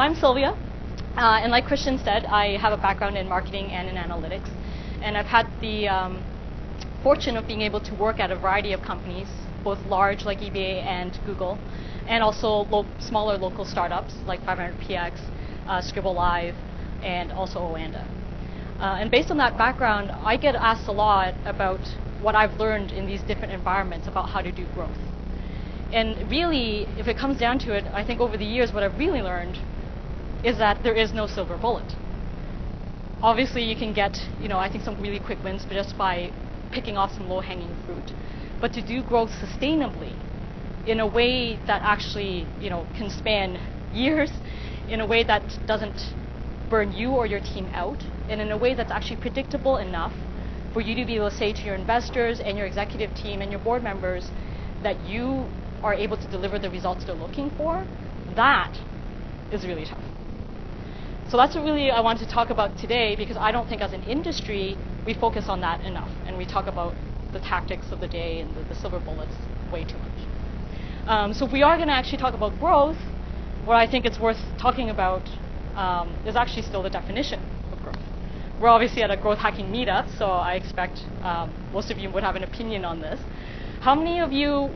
I'm Sylvia, and like Christian said, I have a background in marketing and in analytics, and I've had the fortune of being able to work at a variety of companies, both large like eBay and Google, and also smaller local startups like 500px, ScribbleLive, and also OANDA. And based on that background, I get asked a lot about what I've learned in these different environments about how to do growth. And really, if it comes down to it, I think over the years what I've really learned is that there is no silver bullet. Obviously, you can get, I think some really quick wins just by picking off some low-hanging fruit. But to do growth sustainably, in a way that actually, can span years, in a way that doesn't burn you or your team out, and in a way that's actually predictable enough for you to be able to say to your investors and your executive team and your board members that you are able to deliver the results they're looking for, that is really tough. So that's what really I wanted to talk about today, because I don't think as an industry we focus on that enough, and we talk about the tactics of the day and the silver bullets way too much. So if we are going to actually talk about growth, what I think it's worth talking about is actually still the definition of growth. We're obviously at a growth hacking meetup, so I expect most of you would have an opinion on this. How many of you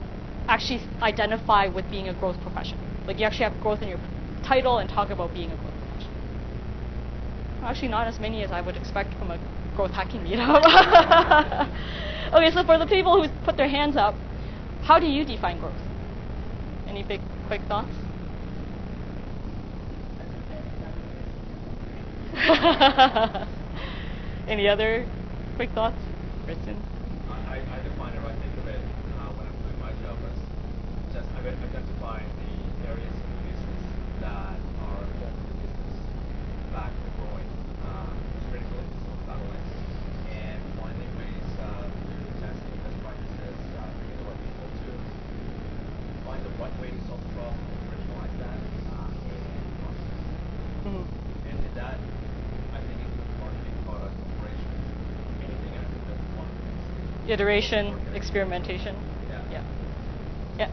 actually identify with being a growth profession? Like you actually have growth in your title and talk about being a growth profession? Actually not as many as I would expect from a growth hacking meetup. Okay, so for the people who put their hands up, how do you define growth? Any big, quick thoughts? Any other quick thoughts? Kristen? I define it, I think of it when I'm doing my job as just identifying the areas of the business that are important to the business, back to growing critically, not only, and finding ways to test the best practices, bringing the right people to find the right way to solve the problem, operationalize that, and process. And in that, I think includes marketing, product, operations, anything I think that's one of the things. Iteration, experimentation. Yeah. Yeah.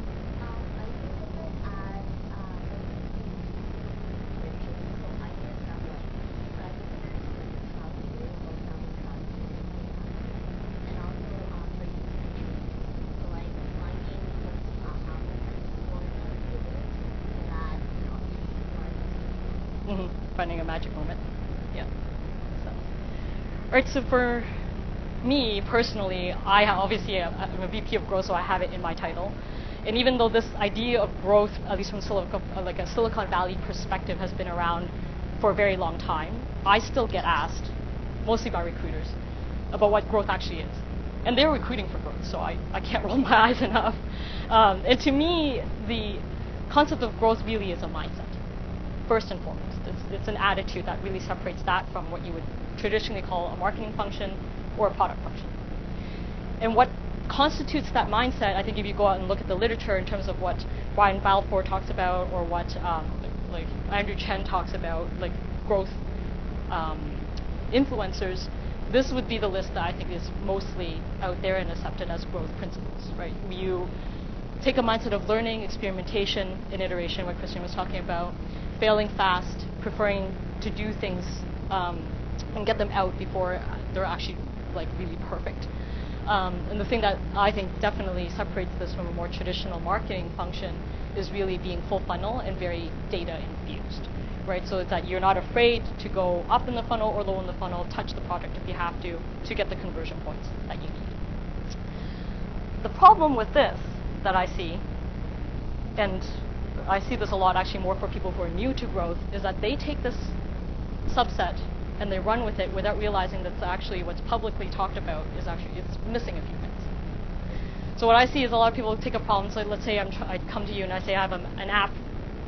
Finding a magic moment. Yeah. All right, so for me personally, obviously I'm a VP of growth, so I have it in my title. And even though this idea of growth, at least from a Silicon Valley perspective, has been around for a very long time, I still get asked, mostly by recruiters, about what growth actually is. And they're recruiting for growth, so I can't roll my eyes enough. And to me, the concept of growth really is a mindset, first and foremost. It's an attitude that really separates that from what you would traditionally call a marketing function or a product function. And what constitutes that mindset, I think if you go out and look at the literature in terms of what Brian Balfour talks about, or what like Andrew Chen talks about, like growth influencers, this would be the list that I think is mostly out there and accepted as growth principles, right? You take a mindset of learning, experimentation, and iteration, what Christian was talking about, failing fast, preferring to do things and get them out before they're actually like really perfect. And the thing that I think definitely separates this from a more traditional marketing function is really being full funnel and very data infused, right? So that you're not afraid to go up in the funnel or low in the funnel, touch the product if you have to get the conversion points that you need. The problem with this that I see, and I see this a lot actually more for people who are new to growth, is that they take this subset and they run with it without realizing that actually what's publicly talked about is actually, it's missing a few things. So what I see is a lot of people take a problem, so let's say I come to you and I say I have an app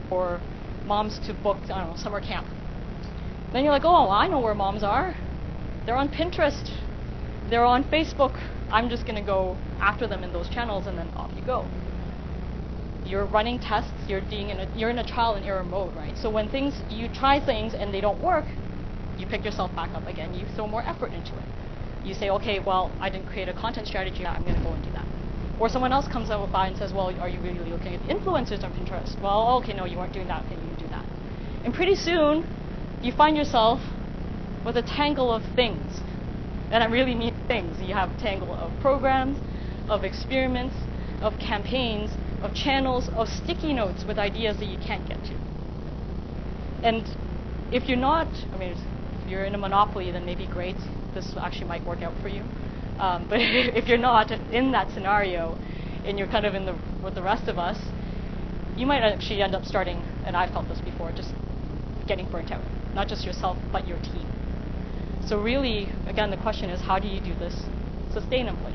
for moms to book, I don't know, summer camp. Then you're like, oh, I know where moms are. They're on Pinterest. They're on Facebook. I'm just going to go after them in those channels, and then off you go. You're running tests, you're in a trial and error mode, right? So when you try things and they don't work, you pick yourself back up again, you throw more effort into it. You say, okay, well, I didn't create a content strategy, I'm going to go and do that. Or someone else comes by and says, well, are you really looking at influencers on Pinterest? Well, okay, no, you weren't doing that, then you do that. And pretty soon, you find yourself with a tangle of things. And I really mean things. You have a tangle of programs, of experiments, of campaigns, of channels, of sticky notes with ideas that you can't get to. And if you're not, I mean, if you're in a monopoly, then maybe great. This actually might work out for you. But if you're not in that scenario, and you're kind of with the rest of us, you might actually end up starting, and I've felt this before, just getting burnt out. Not just yourself, but your team. So really, again, the question is, how do you do this sustainably?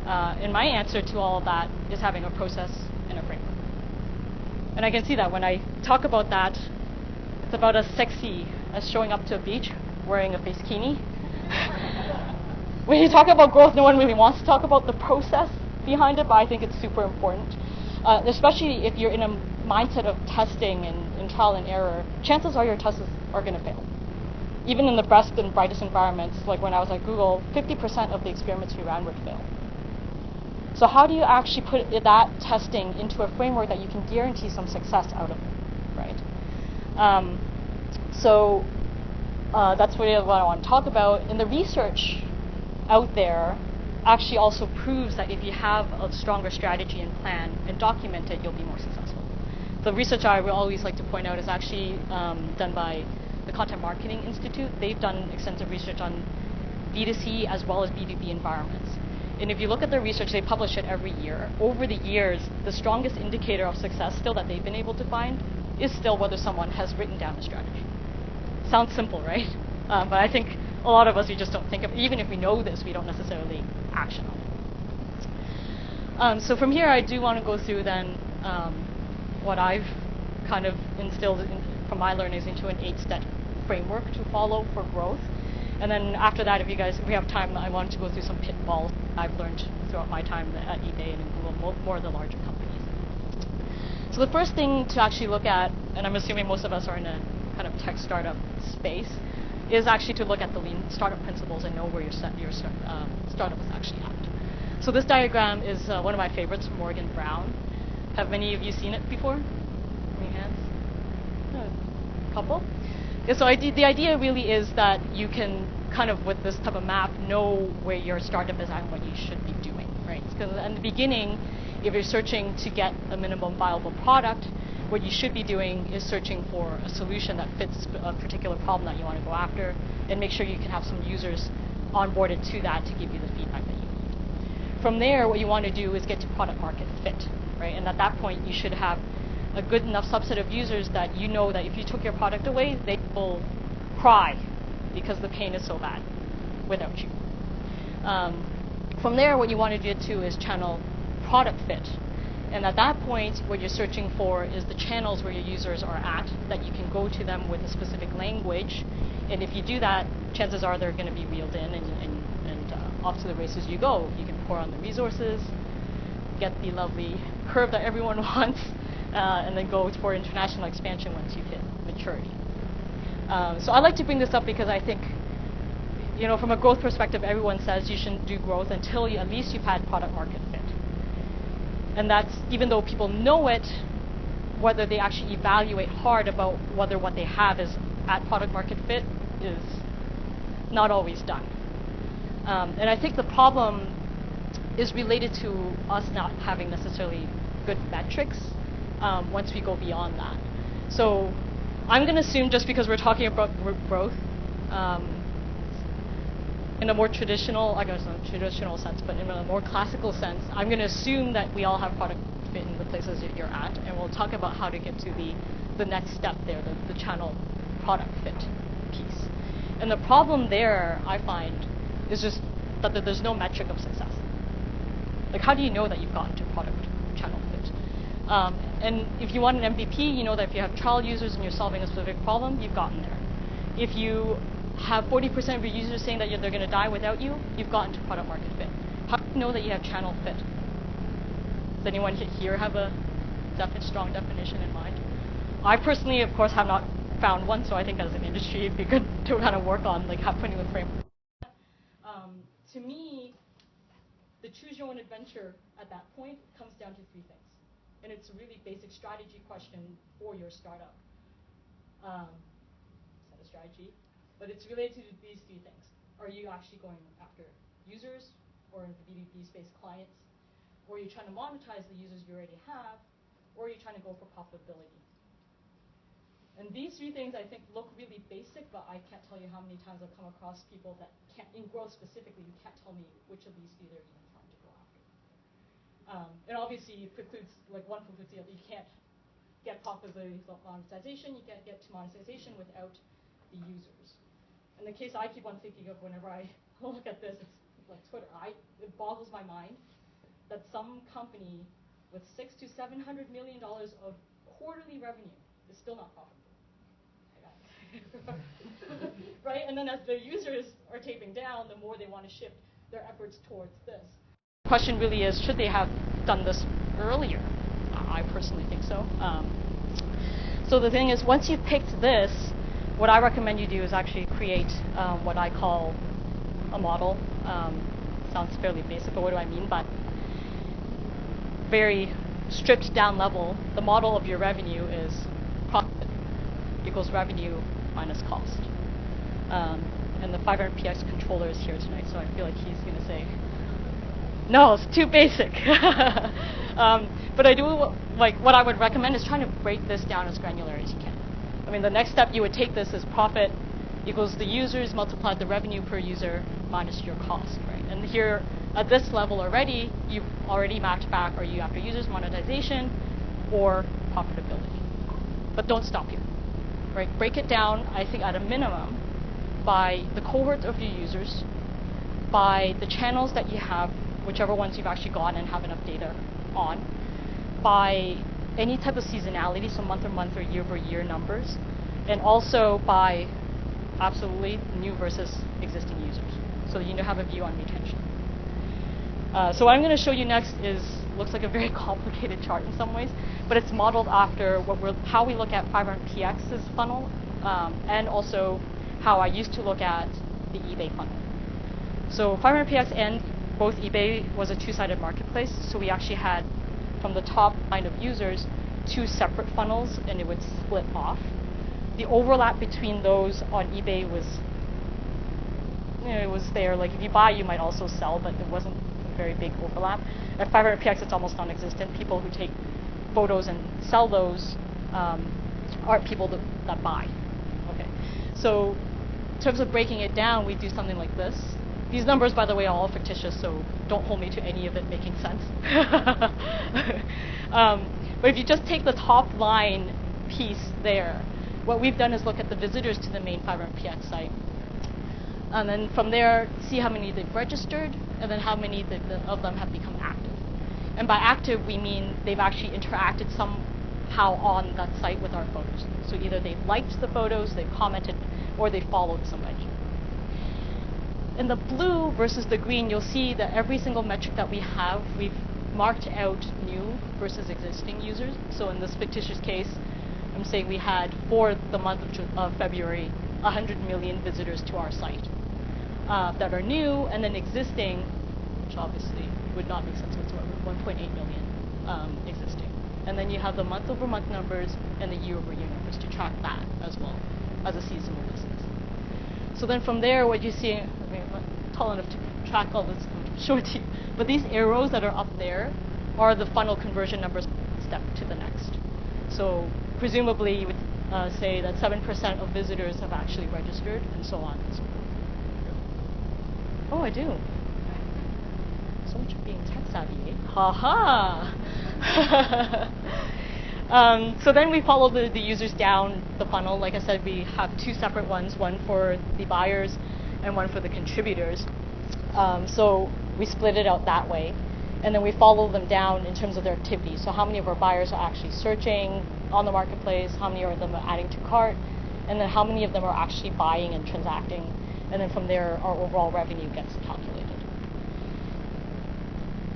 And my answer to all of that is having a process and a framework. And I can see that when I talk about that, it's about as sexy as showing up to a beach wearing a face bikini. When you talk about growth, no one really wants to talk about the process behind it, but I think it's super important. Especially if you're in a mindset of testing and trial and error, chances are your tests are going to fail. Even in the best and brightest environments, like when I was at Google, 50% of the experiments we ran would fail. So how do you actually put that testing into a framework that you can guarantee some success out of, right? That's really what I want to talk about. And the research out there actually also proves that if you have a stronger strategy and plan and document it, you'll be more successful. The research I will always like to point out is actually done by the Content Marketing Institute. They've done extensive research on B2C as well as B2B environments. And if you look at their research, they publish it every year. Over the years, the strongest indicator of success still that they've been able to find is still whether someone has written down a strategy. Sounds simple, right? But I think a lot of us, we just don't think of, even if we know this, we don't necessarily action on it. So from here, I do want to go through then what I've kind of instilled from my learnings into an 8-step framework to follow for growth. And then after that, if we have time, I wanted to go through some pitfalls I've learned throughout my time at eBay and in Google, more of the larger companies. So the first thing to actually look at, and I'm assuming most of us are in a kind of tech startup space, is actually to look at the lean startup principles and know where your startup is actually at. So this diagram is one of my favorites from Morgan Brown. Have many of you seen it before? Any hands? A couple? Yeah, so the idea really is that you can kind of, with this type of map, know where your startup is at and what you should be doing, right? Because in the beginning, if you're searching to get a minimum viable product, what you should be doing is searching for a solution that fits a particular problem that you want to go after, and make sure you can have some users onboarded to that to give you the feedback that you need. From there, what you want to do is get to product market fit, right? And at that point, you should have a good enough subset of users that you know that if you took your product away, they will cry because the pain is so bad without you. From there, what you want to get to is channel product fit. And at that point, what you're searching for is the channels where your users are at, that you can go to them with a specific language. And if you do that, chances are they're going to be reeled in and off to the races you go. You can pour on the resources, get the lovely curve that everyone wants, and then go for international expansion once you've hit maturity. So I like to bring this up because I think, you know, from a growth perspective, everyone says you shouldn't do growth until at least you've had product market fit. And that's, even though people know it, whether they actually evaluate hard about whether what they have is at product market fit is not always done. And I think the problem is related to us not having necessarily good metrics once we go beyond that. So I'm going to assume, just because we're talking about growth in a more traditional, I guess not traditional sense, but in a more classical sense, I'm going to assume that we all have product fit in the places that you're at, and we'll talk about how to get to the next step there, the channel product fit piece. And the problem there, I find, is just that there's no metric of success. Like, how do you know that you've gotten to product channel fit? And if you want an MVP, you know that if you have trial users and you're solving a specific problem, you've gotten there. If you have 40% of your users saying that they're going to die without you, you've gotten to product market fit. How do you know that you have channel fit? Does anyone here have a strong definition in mind? I personally, of course, have not found one, so I think as an industry, it'd be good to kind of work on like putting a framework. To me, the choose your own adventure at that point comes down to 3 things. And it's a really basic strategy question for your startup. set a strategy, but it's related to these three things. Are you actually going after users, or in the B2B space, clients? Or are you trying to monetize the users you already have? Or are you trying to go for profitability? And these three things, I think, look really basic, but I can't tell you how many times I've come across people that can't, in growth specifically, who can't tell me which of these three they're even trying to go after. And obviously, it precludes, like one precludes the other. You can't get profitability without monetization. You can't get to monetization without the users. And the case I keep on thinking of whenever I look at this, it's like Twitter. It boggles my mind that some company with $600 to $700 million of quarterly revenue is still not profitable. Right? And then as the users are taping down, the more they want to shift their efforts towards this. The question really is, should they have done this earlier? I personally think so. So the thing is, once you've picked this, what I recommend you do is actually create what I call a model. Sounds fairly basic, but what do I mean by very stripped down level? The model of your revenue is profit equals revenue minus cost. And the 500px controller is here tonight, so I feel like he's going to say, no, it's too basic. But I do, like, what I would recommend is trying to break this down as granular as you can. I mean, the next step you would take this is profit equals the users multiplied the revenue per user minus your cost, right? And here, at this level already, you've already mapped back, are you after users, monetization, or profitability? But don't stop here, right? Break it down, I think, at a minimum, by the cohort of your users, by the channels that you have, whichever ones you've actually gone and have enough data on, by any type of seasonality, so month-over-month or year-over-year numbers, and also by absolutely new versus existing users, so you have a view on retention. So what I'm going to show you next looks like a very complicated chart in some ways, but it's modeled after how we look at 500px's funnel, and also how I used to look at the eBay funnel. So 500px and both eBay was a two-sided marketplace, so we actually had, from the top line of users, two separate funnels, and it would split off. The overlap between those on eBay was, it was there. Like if you buy, you might also sell, but it wasn't a very big overlap. At 500px, it's almost non-existent. People who take photos and sell those aren't people that buy. Okay, so in terms of breaking it down, we do something like this. These numbers, by the way, are all fictitious, so don't hold me to any of it making sense. But if you just take the top line piece there, what we've done is look at the visitors to the main 500px site. And then from there, see how many they've registered, and then how many of them have become active. And by active, we mean they've actually interacted somehow on that site with our photos. So either they've liked the photos, they've commented, or they followed somebody. In the blue versus the green, you'll see that every single metric that we have, we've marked out new versus existing users. So in this fictitious case, I'm saying we had, for the month of February, 100 million visitors to our site that are new, and then existing, which obviously would not make sense whatsoever, 1.8 million existing. And then you have the month-over-month numbers and the year-over-year numbers to track that as well as a seasonal business. So then from there, what you see, I mean, I'm not tall enough to track all this, I'm show it to you, but these arrows that are up there are the funnel conversion numbers step to the next. So presumably you would say that 7% of visitors have actually registered, and so on and so forth. Oh, I do. So much for being tech savvy, eh? Ha ha! So then we follow the users down the funnel. Like I said, we have two separate ones, one for the buyers and one for the contributors. So we split it out that way. And then we follow them down in terms of their activity. So how many of our buyers are actually searching on the marketplace, how many of them are adding to cart, and then how many of them are actually buying and transacting. And then from there, our overall revenue gets calculated.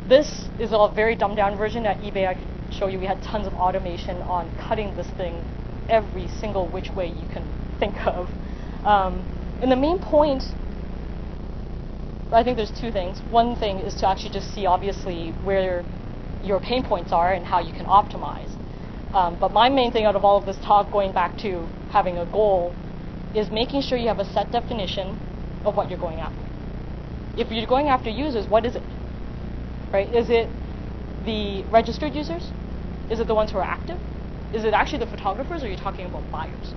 This is a very dumbed down version. At eBay, I could show you we had tons of automation on cutting this thing every single which way you can think of. And the main point, I think there's two things. One thing is to actually just see, obviously, where your pain points are and how you can optimize. But my main thing out of all of this talk, going back to having a goal is making sure you have a set definition of what you're going after. If you're going after users, what is it? Right? Is it the registered users? Is it the ones who are active? Is it actually the photographers, or are you talking about buyers?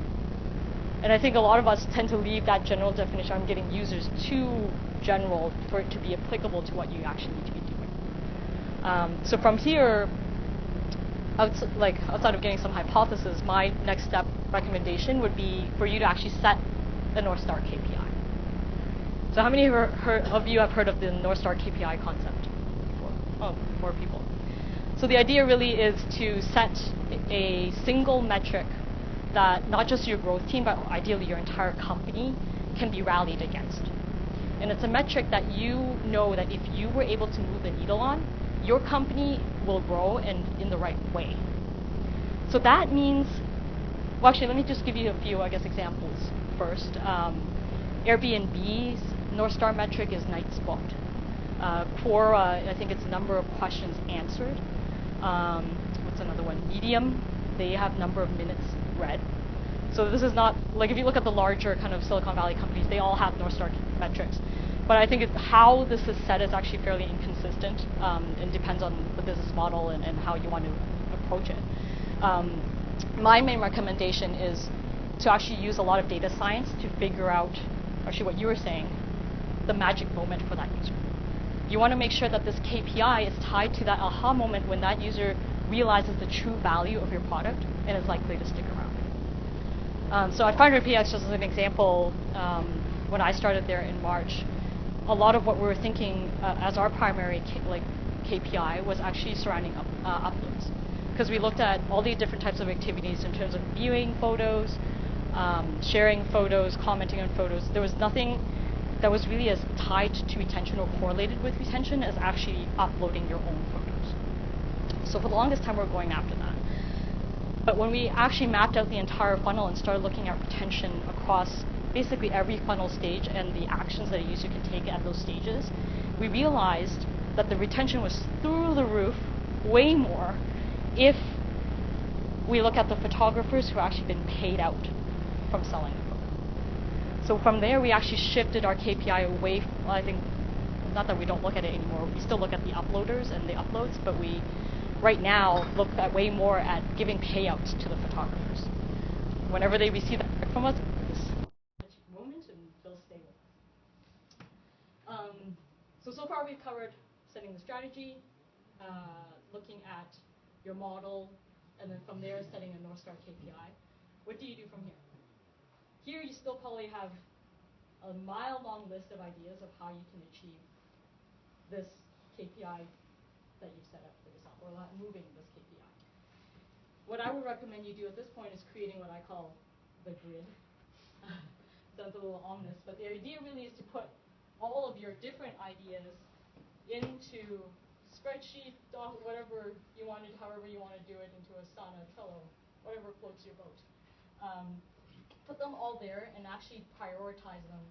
And I think a lot of us tend to leave that general definition on getting users too general for it to be applicable to what you actually need to be doing. So from here, outside of getting some hypothesis, my next step recommendation would be for you to actually set a North Star KPI. So how many of you have heard of the North Star KPI concept before? Oh, more people. So the idea really is to set a single metric that not just your growth team, but ideally your entire company can be rallied against. And it's a metric that you know that if you were able to move the needle on, your company will grow and in the right way. So that means, well, actually, let me just give you a few, I guess, examples first. Airbnb's North Star metric is nights booked. Quora, I think it's number of questions answered. What's another one? Medium, they have number of minutes read. So this is not, like if you look at the larger kind of Silicon Valley companies, they all have North Star metrics. But I think how this is set is actually fairly inconsistent and depends on the business model and how you want to approach it. My main recommendation is to actually use a lot of data science to figure out, actually what you were saying, the magic moment for that user. You want to make sure that this KPI is tied to that aha moment when that user realizes the true value of your product and is likely to stick around. So at FinderPX, just as an example, when I started there in March, a lot of what we were thinking as our primary KPI was actually surrounding uploads. Because we looked at all these different types of activities in terms of viewing photos, sharing photos, commenting on photos. There was nothing that was really as tied to retention or correlated with retention as actually uploading your own photos. So for the longest time, we were going after that. But when we actually mapped out the entire funnel and started looking at retention across basically every funnel stage and the actions that a user can take at those stages, we realized that the retention was through the roof, way more, if we look at the photographers who actually been paid out from selling a photo. So from there, we actually shifted our KPI away from, I think, not that we don't look at it anymore, we still look at the uploaders and the uploads, but we right now look at way more at giving payouts to the photographers. Whenever they receive that from us, this moment and they'll stay with us. So far we've covered setting the strategy, looking at your model, and then from there setting a North Star KPI. What do you do from here? Here you still probably have a mile-long list of ideas of how you can achieve this KPI that you've set up for yourself, or moving this KPI. What I would recommend you do at this point is creating what I call the grid. Sounds a little ominous, but the idea really is to put all of your different ideas into spreadsheet, whatever you wanted, however you want to do it, into Asana, Trello, whatever floats your boat. Put them all there and actually prioritize them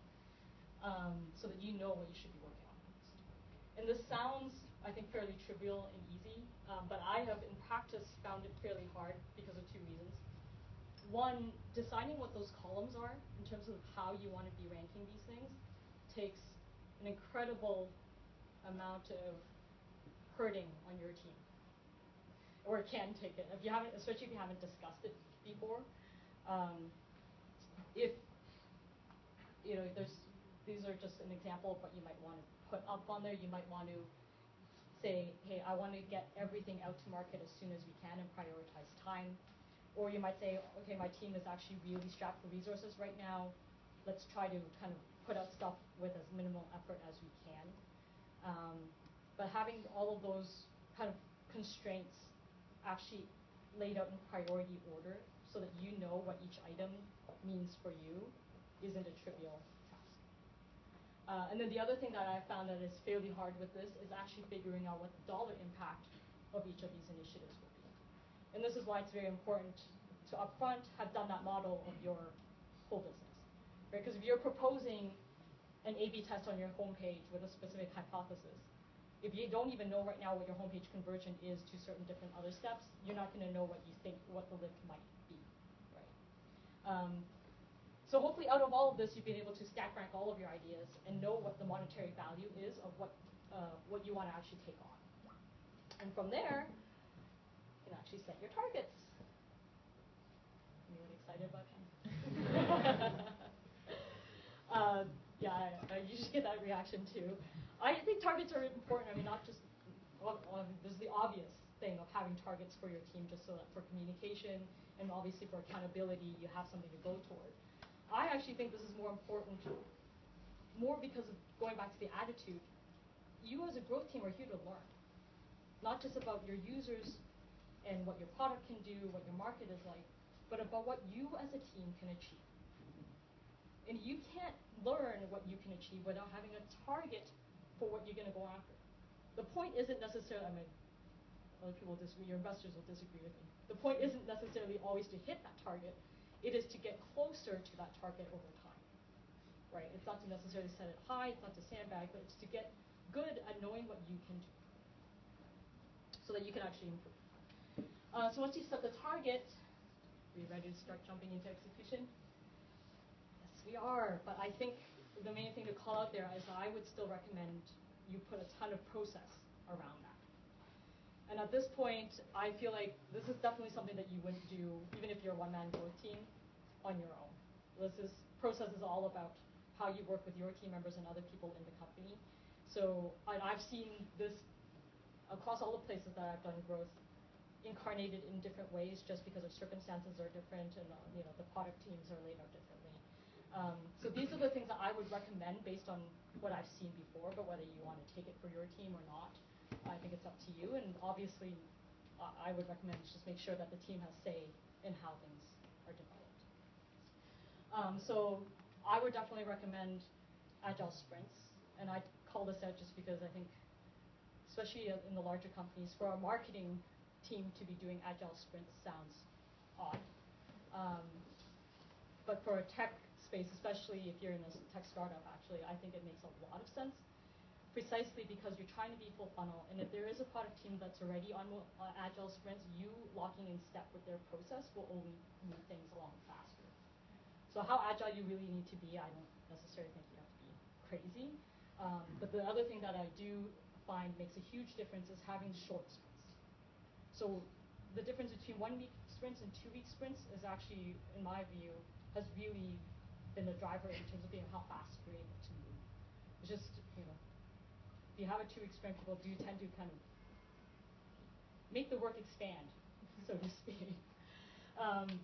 so that you know what you should be working on next. And this sounds, I think, fairly trivial and easy, but I have, in practice, found it fairly hard because of two reasons. One, deciding what those columns are in terms of how you want to be ranking these things takes an incredible amount of herding on your team, or it can take it. If you haven't, especially if you haven't discussed it before. If you know, these are just an example of what you might want to put up on there. You might want to say, hey, I want to get everything out to market as soon as we can and prioritize time. Or you might say, okay, my team is actually really strapped for resources right now. Let's try to kind of put out stuff with as minimal effort as we can. But having all of those kind of constraints actually laid out in priority order so that you know what each item means for you isn't a trivial task. And then the other thing that I found that is fairly hard with this is actually figuring out what the dollar impact of each of these initiatives will be. And this is why it's very important to upfront have done that model of your whole business. Right? Because if you're proposing an A/B test on your homepage with a specific hypothesis, if you don't even know right now what your homepage conversion is to certain different other steps, you're not going to know what you think, what the lift might be. Right? So hopefully out of all of this, you've been able to stack rank all of your ideas and know what the monetary value is of what you want to actually take on. And from there, you can actually set your targets. Anyone excited about that? Yeah, I usually get that reaction too. I think targets are important. I mean, not just, there's the obvious thing of having targets for your team, just so that for communication and obviously for accountability, you have something to go toward. I actually think this is more important, more because of going back to the attitude. You as a growth team are here to learn, not just about your users and what your product can do, what your market is like, but about what you as a team can achieve. And you can't learn what you can achieve without having a target for what you're going to go after. The point isn't necessarily, I mean, other people will disagree, your investors will disagree with me. The point isn't necessarily always to hit that target. It is to get closer to that target over time, right? It's not to necessarily set it high, it's not to sandbag, but it's to get good at knowing what you can do so that you can actually improve. So once you set the target, are you ready to start jumping into execution? Yes, we are. But I think the main thing to call out there is I would still recommend you put a ton of process around that. And at this point, I feel like this is definitely something that you wouldn't do, even if you're a one-man growth team, on your own. Process is all about how you work with your team members and other people in the company. So I've seen this across all the places that I've done growth, incarnated in different ways just because our circumstances are different and the product teams are laid out differently. So these are the things that I would recommend based on what I've seen before, but whether you want to take it for your team or not, I think it's up to you. And obviously, I would recommend just make sure that the team has say in how things are developed. So I would definitely recommend agile sprints. And I call this out just because I think, especially in the larger companies, for our marketing team to be doing agile sprints sounds odd. But for a tech space, especially if you're in a tech startup, actually, I think it makes a lot of sense, precisely because you're trying to be full funnel. And if there is a product team that's already on agile sprints, you locking in step with their process will only move things along faster. So how agile you really need to be, I don't necessarily think you have to be crazy. But the other thing that I do find makes a huge difference is having short sprints. So the difference between 1 week sprints and 2 week sprints is actually, in my view, has really been the driver in terms of being how fast you're able to move. It's just, if you have a 2 week sprint, people do tend to kind of make the work expand, so to speak.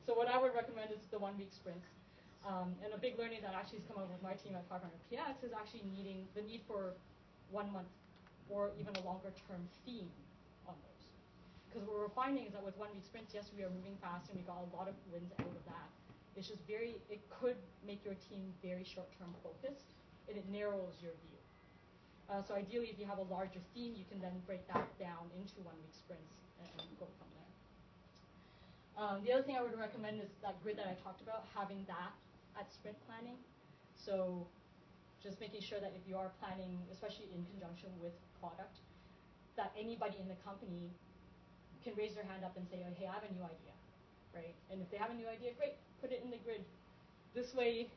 So what I would recommend is the 1 week sprints. And a big learning that actually has come up with my team at 500px is actually the need for 1 month or even a longer term theme on those. Because what we're finding is that with 1 week sprints, yes, we are moving fast and we got a lot of wins out of that. It's just it could make your team very short-term focused, and it narrows your view. So ideally, if you have a larger theme, you can then break that down into 1 week sprints and go from there. The other thing I would recommend is that grid that I talked about, having that at sprint planning. So just making sure that if you are planning, especially in conjunction with product, that anybody in the company can raise their hand up and say, oh, hey, I have a new idea, right? And if they have a new idea, great, put it in the grid. This way,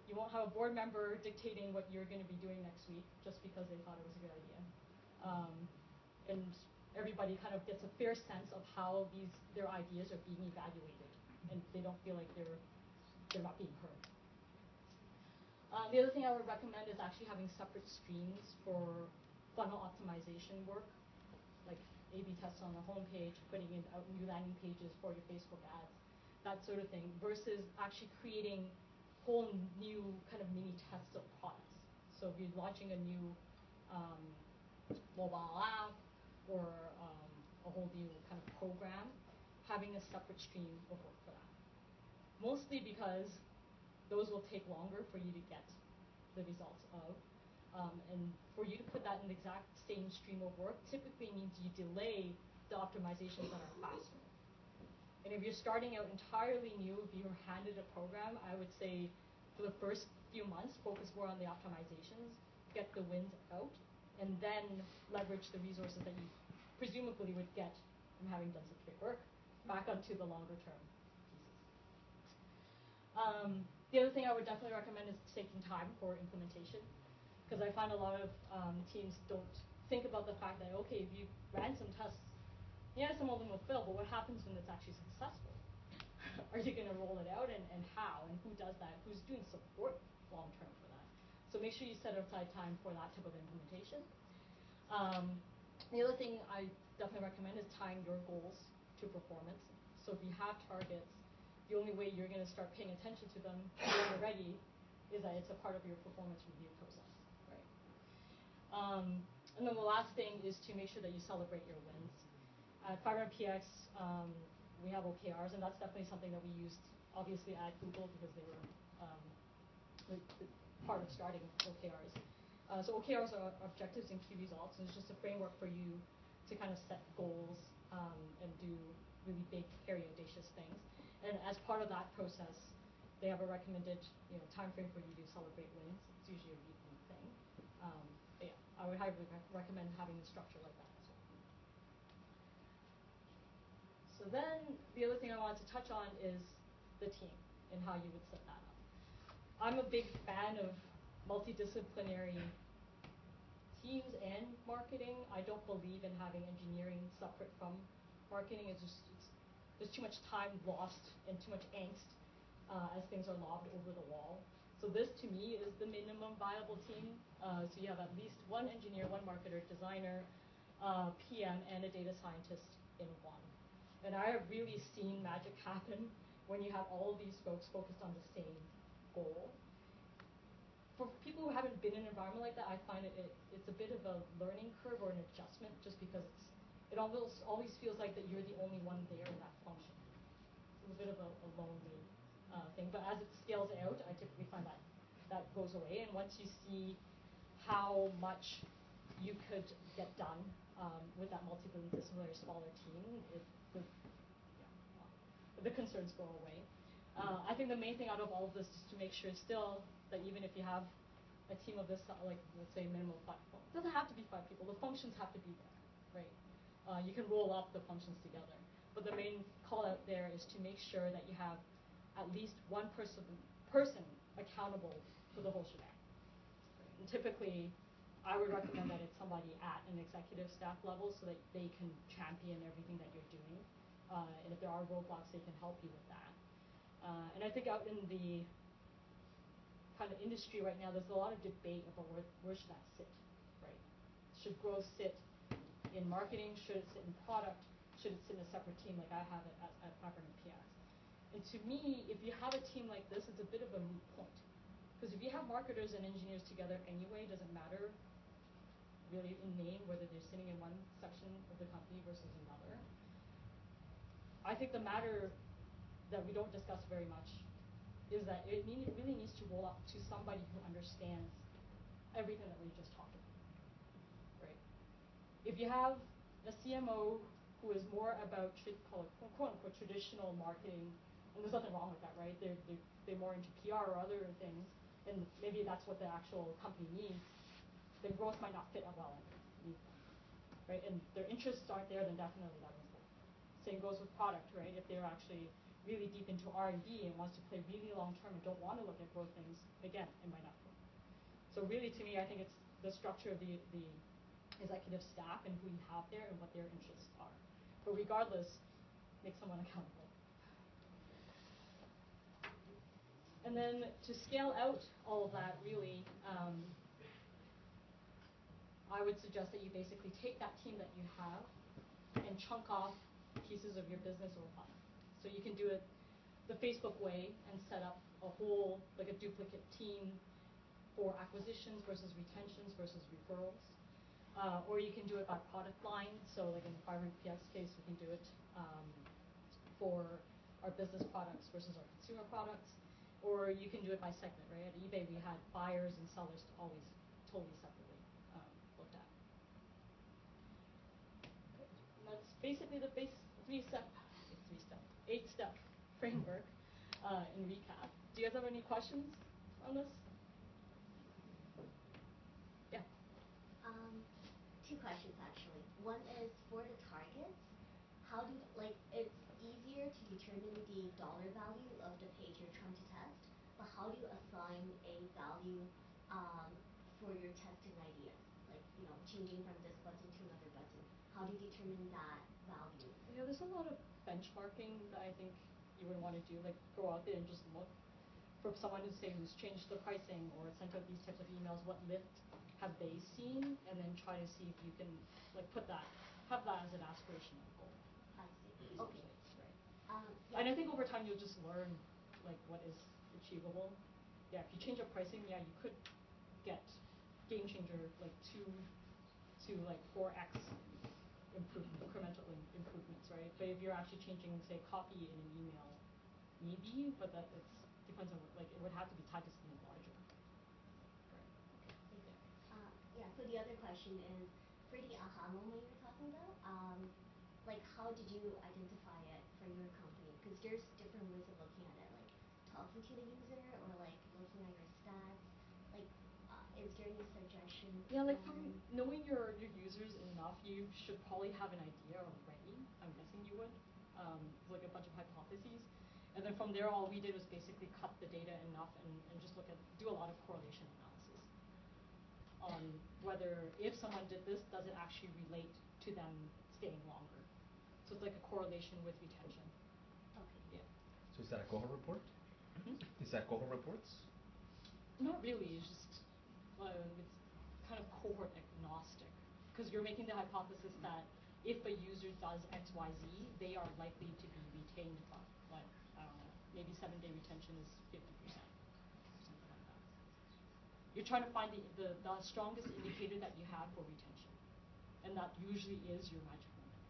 you won't have a board member dictating what you're going to be doing next week just because they thought it was a good idea. And everybody kind of gets a fair sense of how their ideas are being evaluated, and they don't feel like they're not being heard. The other thing I would recommend is actually having separate streams for funnel optimization work, like A/B tests on the homepage, putting in new landing pages for your Facebook ads, that sort of thing, versus actually creating whole new kind of mini tests of products. So if you're launching a new mobile app or a whole new kind of program, having a separate stream of work for that. Mostly because those will take longer for you to get the results of. And for you to put that in the exact same stream of work typically means you delay the optimizations that are faster. And if you're starting out entirely new, if you're handed a program, I would say for the first few months, focus more on the optimizations, get the wins out, and then leverage the resources that you presumably would get from having done some great work back onto the longer term The other thing I would definitely recommend is taking time for implementation, because I find a lot of teams don't think about the fact that, okay, if you ran some tests, yeah, some of them will fail, but what happens when it's actually successful? Are you going to roll it out, and how, and who does that? Who's doing support long term for that? So make sure you set aside time for that type of implementation. The other thing I definitely recommend is tying your goals to performance. So if you have targets, the only way you're going to start paying attention to them when you're ready is that it's a part of your performance review process, right? And then the last thing is to make sure that you celebrate your wins. At 500px, we have OKRs, and that's definitely something that we used, obviously, at Google, because they were part of starting OKRs. So OKRs are objectives and key results, and it's just a framework for you to kind of set goals and do really big, hairy, audacious things. And as part of that process, they have a recommended time frame for you to celebrate wins. It's usually a weekly thing. But yeah, I would highly recommend having a structure like that as well. So then the other thing I wanted to touch on is the team and how you would set that up. I'm a big fan of multidisciplinary teams and marketing. I don't believe in having engineering separate from marketing. There's too much time lost and too much angst as things are lobbed over the wall. So this, to me, is the minimum viable team. So you have at least one engineer, one marketer, designer, PM, and a data scientist in one. And I have really seen magic happen when you have all of these folks focused on the same goal. For people who haven't been in an environment like that, I find it's a bit of a learning curve or an adjustment, just because it always feels like that you're the only one there in that function. It's a bit of a lonely thing. But as it scales out, I typically find that goes away. And once you see how much you could get done with that multidisciplinary smaller team, the concerns go away. I think the main thing out of all of this is to make sure still that even if you have a team of this, like let's say minimum 5 people, it doesn't have to be 5 people. The functions have to be there, right? You can roll up the functions together. But the main call out there is to make sure that you have at least one person accountable for the whole shebang. And typically, I would recommend that it's somebody at an executive staff level so that they can champion everything that you're doing. And if there are roadblocks, they can help you with that. And I think out in the kind of industry right now, there's a lot of debate about where should that sit, right? Should growth sit in marketing? Should it sit in product? Should it sit in a separate team like I have it at 500px? And to me, if you have a team like this, it's a bit of a moot point. Because if you have marketers and engineers together anyway, it doesn't matter really in name whether they're sitting in one section of the company versus another. I think the matter that we don't discuss very much is that it really needs to roll up to somebody who understands everything that we just talked about, right? If you have a CMO who is more about, quote-unquote, traditional marketing, and there's nothing wrong with that, right? They're more into PR or other things, and maybe that's what the actual company needs, then growth might not fit well in it, right? And their interests aren't there, then definitely that won't work. Same goes with product, right? If they're actually really deep into R&D and wants to play really long-term and don't want to look at growth things, again, it might not work. So really, to me, I think it's the structure of the executive staff and who you have there and what their interests are. But regardless, make someone accountable. And then to scale out all of that, really, I would suggest that you basically take that team that you have and chunk off pieces of your business over time. So you can do it the Facebook way and set up a whole, like a duplicate team for acquisitions versus retentions versus referrals. Or you can do it by product line. So like in the 500px case, we can do it for our business products versus our consumer products. Or you can do it by segment, right? At eBay, we had buyers and sellers always totally separately looked at. And that's basically the eight-step framework in recap. Do you guys have any questions on this? Yeah. 2 questions actually. One is for the targets. How do it's easier easier to determine the dollar value of the page you're trying to test, but how do you assign a value for your testing ideas? Like, changing from this button to another button. How do you determine that value? Yeah, there's a lot of benchmarking that I think you would want to do, like go out there and just look for someone who's changed the pricing or sent out these types of emails, what lift have they seen, and then try to see if you can have that as an aspirational goal. I see. Okay. Right. Yeah. And I think over time you'll just learn like what is achievable. Yeah, if you change your pricing, yeah, you could get game changer like 2 to like 4x incremental improvements, right? But if you're actually changing, say, copy in an email, maybe, but that depends on it would have to be tied to something larger. Right. Okay. Thank you. Yeah. So the other question is, for the aha moment you were talking about, like how did you identify it for your company? Because there's different ways of looking at it, like talking to the user or like looking at your stats. Like, is there any suggestion? Yeah, like from knowing your users enough, you should probably have an idea already. I'm guessing you would. Like a bunch of hypotheses. And then from there, all we did was basically cut the data enough and just do a lot of correlation analysis on whether if someone did this, does it actually relate to them staying longer? So it's like a correlation with retention. Okay. Yeah. So is that a cohort report? Mm-hmm. Is that cohort reports? Not really. It's just it's kind of cohort agnostic because you're making the hypothesis that if a user does X, Y, Z, they are likely to be retained by, like, I don't know, maybe 7-day retention is 50%, something like that. You're trying to find the strongest indicator that you have for retention, and that usually is your magic number.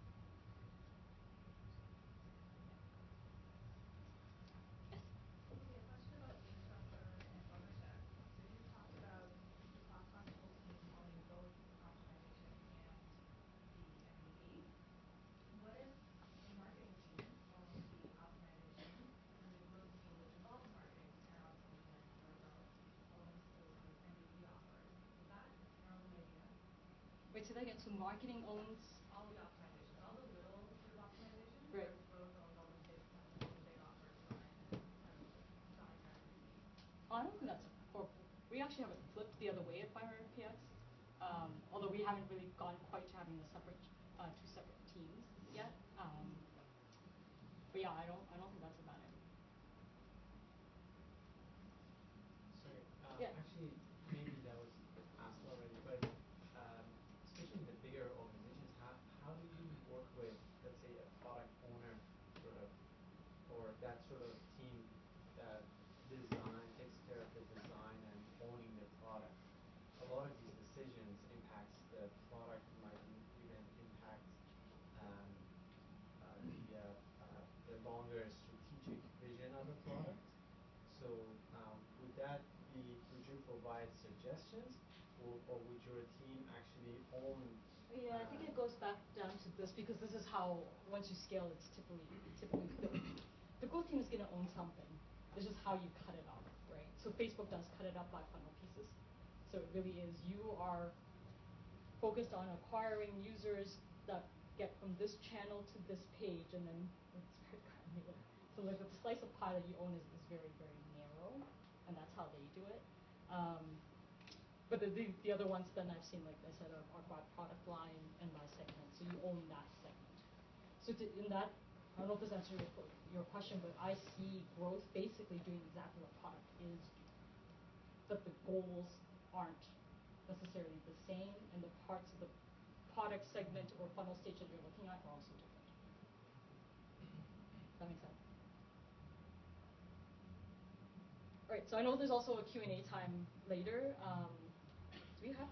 Yes? A question about infrastructure and ownership. So you talked about the cross-functional team owning both optimization and the MVP. What if the marketing team owns the optimization and the growth team, which involves marketing and also or both, owns those MVP offers? Is that a terrible idea? Wait, say that again. So marketing owns All the optimization, all the little sort of optimization, right. whereas growth owns all the big stuff, all the big offers behind their MVP. I don't think that's horrible. We actually have it flipped the other way at PX. Although we haven't really gone quite to having the two separate teams yet. But yeah, I don't think that's a bad idea. Sorry. Yeah. Actually, maybe that was asked already, but especially in the bigger organizations, how do you work with, let's say, a product owner or that sort of team that takes care of the design and owning the product? A lot of these decisions impacts the product, might even impact the longer strategic vision of a product. So would you provide suggestions, or would your team actually own? Yeah, I think it goes back down to this because this is how, once you scale, it's typically the growth team is going to own something. It's just how you cut it up, right? So Facebook does cut it up by funnel pieces. So it really is, you are focused on acquiring users that get from this channel to this page, and then it's very granular. So like the slice of pie that you own is very, very narrow, and that's how they do it. But the other ones then I've seen, like I said, are by product line and by segment. So you own that segment. So in that, I don't know if this answers your question, but I see growth basically doing exactly what product is doing. But the goals aren't necessarily the same, and the parts of the product segment or funnel stage that you're looking at are also different. Does that make sense? All right, so I know there's also a Q&A time later. Do we have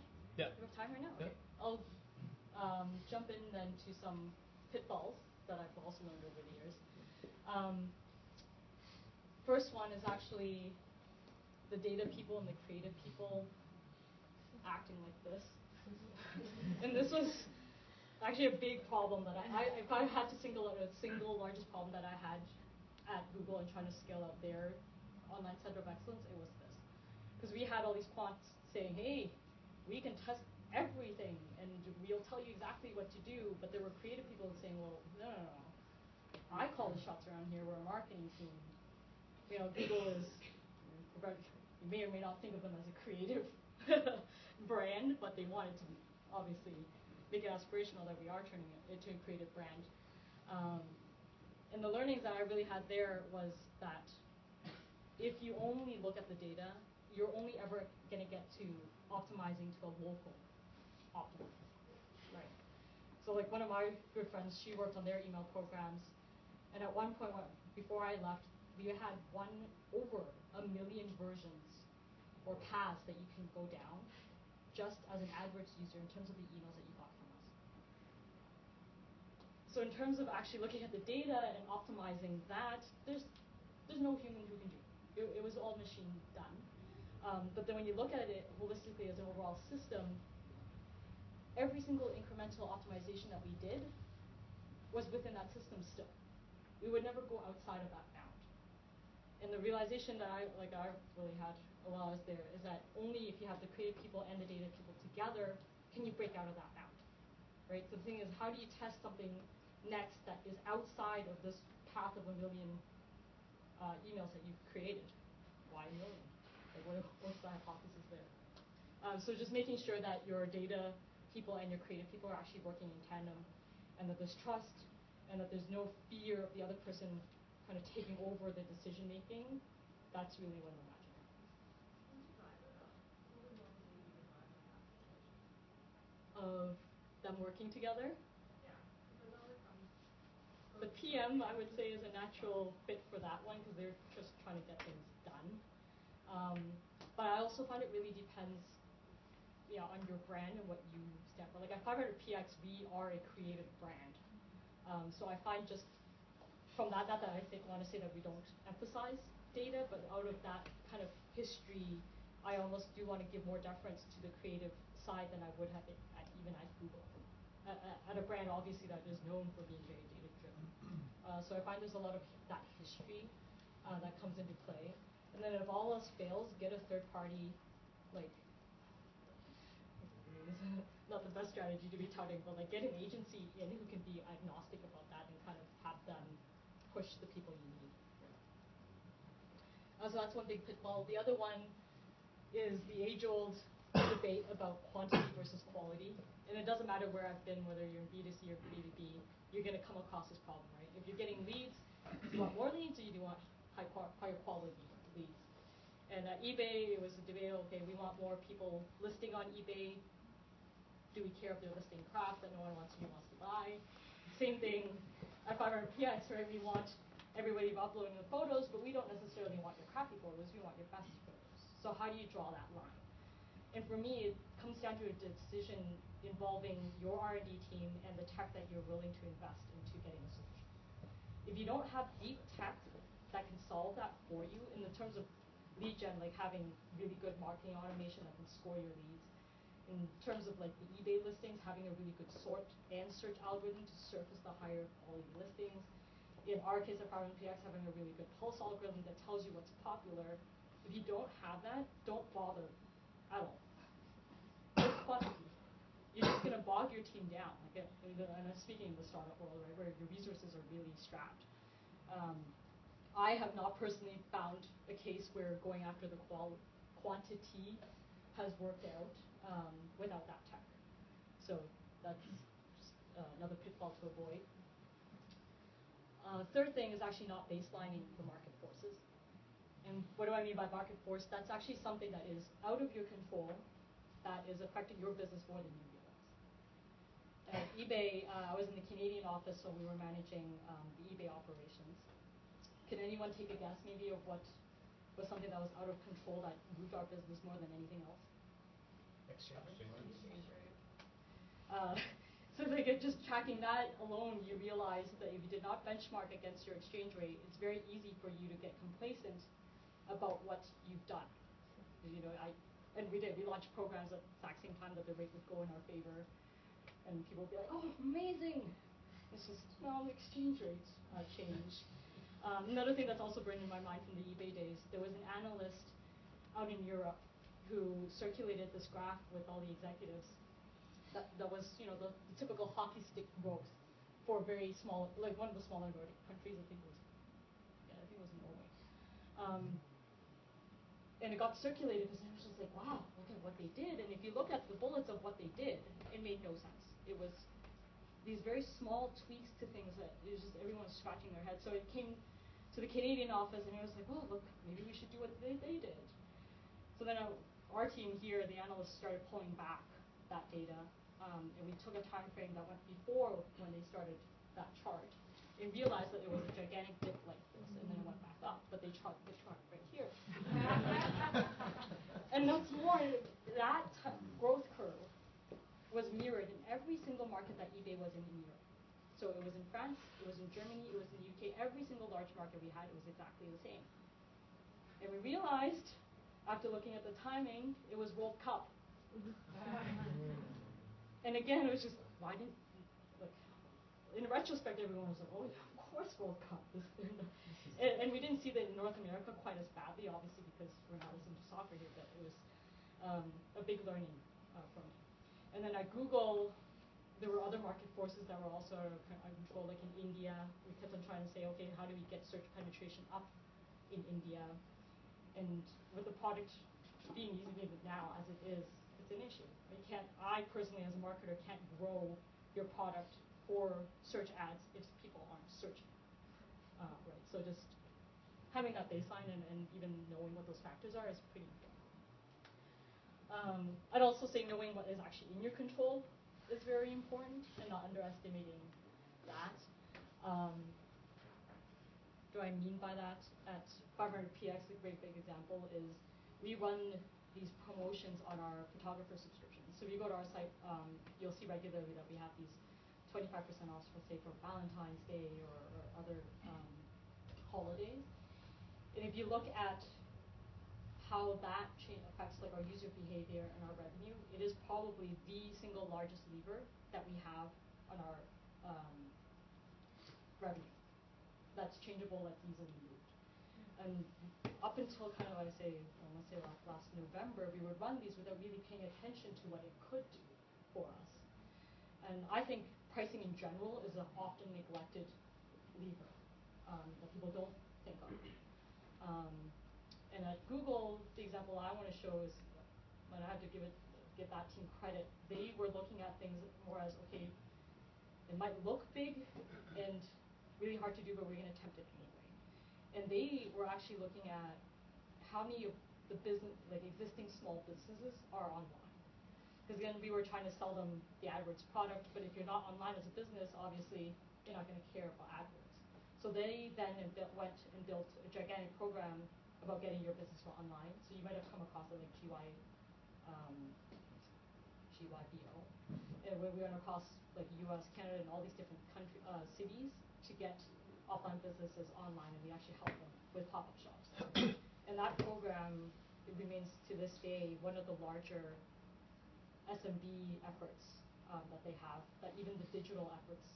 time right now? Yeah. Okay. I'll jump in then to some pitfalls that I've also learned over the years. First one is actually the data people and the creative people acting like this. And this was actually a big problem that if I had to single out a single largest problem that I had at Google and trying to scale up their online center of excellence, it was this. Because we had all these quants saying, hey, we can test everything and we'll tell you exactly what to do, but there were creative people saying, well, no. I call the shots around here. We're a marketing team. You know, Google is, you may or may not think of them as a creative brand, but they wanted to obviously make it aspirational that we are turning it into a creative brand. And the learnings that I really had there was that if you only look at the data, you're only ever going to get to optimizing to a local optimum, right? So like one of my good friends, she worked on their email programs, and at one point before I left, we had over 1 million versions or paths that you can go down just as an AdWords user in terms of the emails that you got from us. So in terms of actually looking at the data and optimizing that, there's no human who can do it. It was all machine done. But then when you look at it holistically as an overall system, every single incremental optimization that we did was within that system still. We would never go outside of that bound. And the realization that I really had while I was there is that only if you have the creative people and the data people together can you break out of that bound, right? So the thing is, how do you test something next that is outside of this path of 1 million emails that you've created? Why 1 million? Like what's the hypothesis there? So just making sure that your data people and your creative people are actually working in tandem, and that there's trust, and that there's no fear of the other person kind of taking over the decision making. That's really when the magic happens. Of them working together. The PM, I would say, is a natural fit for that one because they're just trying to get things done. But I also find it really depends, on your brand and what you stand for. Like at 500px, we are a creative brand. So I find just from that I want to say that we don't emphasize data, but out of that kind of history, I almost do want to give more deference to the creative side than I would have even at Google. At a brand, obviously, that is known for being very data-driven. So I find there's a lot of that history that comes into play. And then if all else fails, get a third party, not the best strategy to be touting, but get an agency in who can be agnostic about that and kind of have them push the people you need. So that's one big pitfall. The other one is the age-old debate about quantity versus quality. And it doesn't matter where I've been, whether you're in B2C or B2B, you're going to come across this problem, right? If you're getting leads, do you want more leads or do you want higher quality leads? And at eBay, it was a debate, okay, we want more people listing on eBay. Do we care if they're listing crap that no one wants to buy? Same thing at 500px, right? We want everybody uploading the photos, but we don't necessarily want your crappy photos, we want your best photos. So how do you draw that line? And for me, it comes down to a decision involving your R&D team and the tech that you're willing to invest into getting a solution. If you don't have deep tech that can solve that for you in the terms of lead gen, like having really good marketing automation that can score your leads, in terms of the eBay listings, having a really good sort and search algorithm to surface the higher quality listings. In our case at 500px, having a really good pulse algorithm that tells you what's popular. If you don't have that, don't bother at all. It's quantity. You're just going to bog your team down. And I'm speaking in the startup world, right, where your resources are really strapped. I have not personally found a case where going after the quantity has worked out without that tech. So that's just, another pitfall to avoid. Third thing is actually not baselining the market forces. And what do I mean by market force? That's actually something that is out of your control, that is affecting your business more than you realize. At eBay, I was in the Canadian office, so we were managing the eBay operations. Can anyone take a guess maybe of what was something that was out of control that moved our business more than anything else? Exchange. So just tracking that alone, you realize that if you did not benchmark against your exchange rate, it's very easy for you to get complacent about what you've done. And we did. We launched programs at the exact same time that the rate would go in our favor, and people would be like, "Oh, amazing!" It's just, well, the exchange rates changed. Another thing that's also burned in my mind from the eBay days, there was an analyst out in Europe who circulated this graph with all the executives that was, the typical hockey stick growth for very small, like one of the smaller Nordic countries. I think it was Norway. And it got circulated because I was just like, wow, look at what they did. And if you look at the bullets of what they did, it made no sense. It was these very small tweaks to things that it was just everyone was scratching their head. So it came to the Canadian office, and it was like, oh, look, maybe we should do what they did. So then our team here, the analysts, started pulling back that data, and we took a time frame that went before when they started that chart, and realized that it was a gigantic dip like this, and then it went back up. But they chart right here. And what's more, that growth curve was mirrored in every single market that eBay was in Europe. So it was in France, it was in Germany, it was in the UK. Every single large market we had, it was exactly the same. And we realized, after looking at the timing, it was World Cup. And again, it was just, why didn't, like, in retrospect, everyone was like, oh, yeah, of course World Cup. And we didn't see that in North America quite as badly, obviously, because we're not listening to soccer here, but it was a big learning for me. And then at Google, there were other market forces that were also controlled, like in India. We kept on trying to say, okay, how do we get search penetration up in India? And with the product being easy now as it is, it's an issue. I personally, as a marketer, can't grow your product for search ads if people aren't searching. Right. So just having that baseline and even knowing what those factors are is pretty important. I'd also say knowing what is actually in your control is very important, and not underestimating that. Do I mean by that? At 500px, a great big example is we run these promotions on our photographer subscriptions. So if you go to our site, you'll see regularly that we have these 25% off, for say, for Valentine's Day or other holidays. And if you look at how that affects like our user behavior and our revenue, it is probably the single largest lever that we have on our revenue. That's changeable, that's easily moved. And up until kind of, I want to say last November, we would run these without really paying attention to what it could do for us. And I think pricing in general is an often neglected lever that people don't think of. And at Google, the example I want to show is, when I have to give that team credit, they were looking at things more as, okay, it might look big and really hard to do, but we're going to attempt it anyway. And they were actually looking at how many of the business, like existing small businesses, are online. Because again, we were trying to sell them the AdWords product, but if you're not online as a business, obviously you're not going to care about AdWords. So they then went and built a gigantic program about getting your business online. So you might have come across it like GYBO. And we went across like US, Canada, and all these different cities to get offline businesses online, and we actually help them with pop-up shops. And that program, it remains to this day one of the larger SMB efforts that they have, that even the digital efforts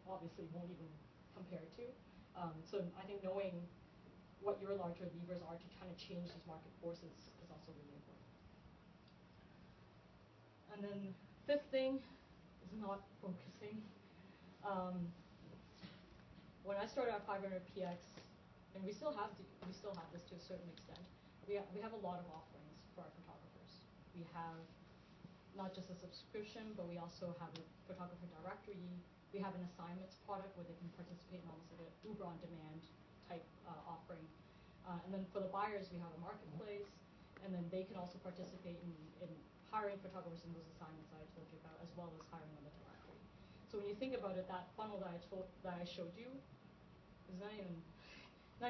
obviously won't even compare to. So I think knowing what your larger levers are to kind of change these market forces is also really important. And then fifth thing is not focusing. When I started at 500px, and we still have this to a certain extent, we have a lot of offerings for our photographers. We have not just a subscription, but we also have a photographer directory. We have an assignments product where they can participate in almost like an Uber on demand type offering. And then for the buyers, we have a marketplace, and then they can also participate in hiring photographers in those assignments that I told you about, as well as hiring on the directory. So when you think about it, that funnel that I showed you is not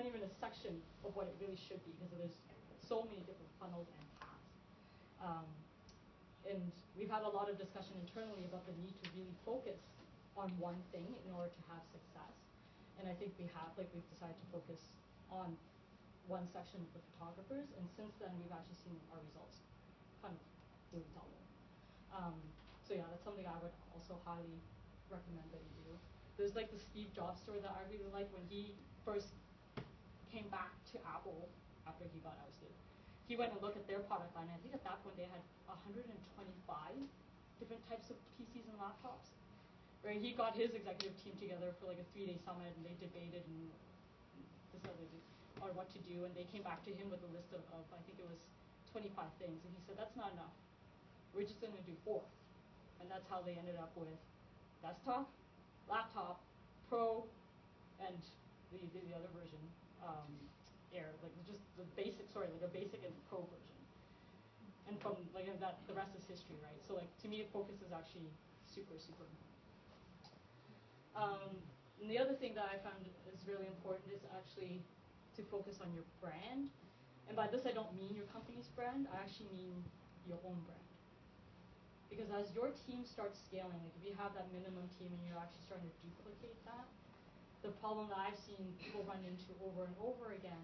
even a section of what it really should be, because there's so many different funnels and paths. And we've had a lot of discussion internally about the need to really focus on one thing in order to have success. And I think we've decided to focus on one section of the photographers, and since then we've actually seen our results kind of really double. So yeah, that's something I would also highly recommend that you do. There's like the Steve Jobs story that I really like when he first came back to Apple after he got ousted. He went and looked at their product line, and I think at that point they had 125 different types of PCs and laptops. Right? He got his executive team together for like a 3-day summit, and they debated and decided on what to do, and they came back to him with a list of I think it was 25 things, and he said, that's not enough. We're just going to do 4. And that's how they ended up with desktop, laptop, pro, and the other version, Air, like just the basic, like a basic and pro version. And from like that, the rest is history, right? So like to me, focus is actually super, super important. And the other thing that I found is really important is actually to focus on your brand. And by this, I don't mean your company's brand. I actually mean your own brand. Because as your team starts scaling, like if you have that minimum team and you're actually starting to duplicate that, the problem that I've seen people run into over and over again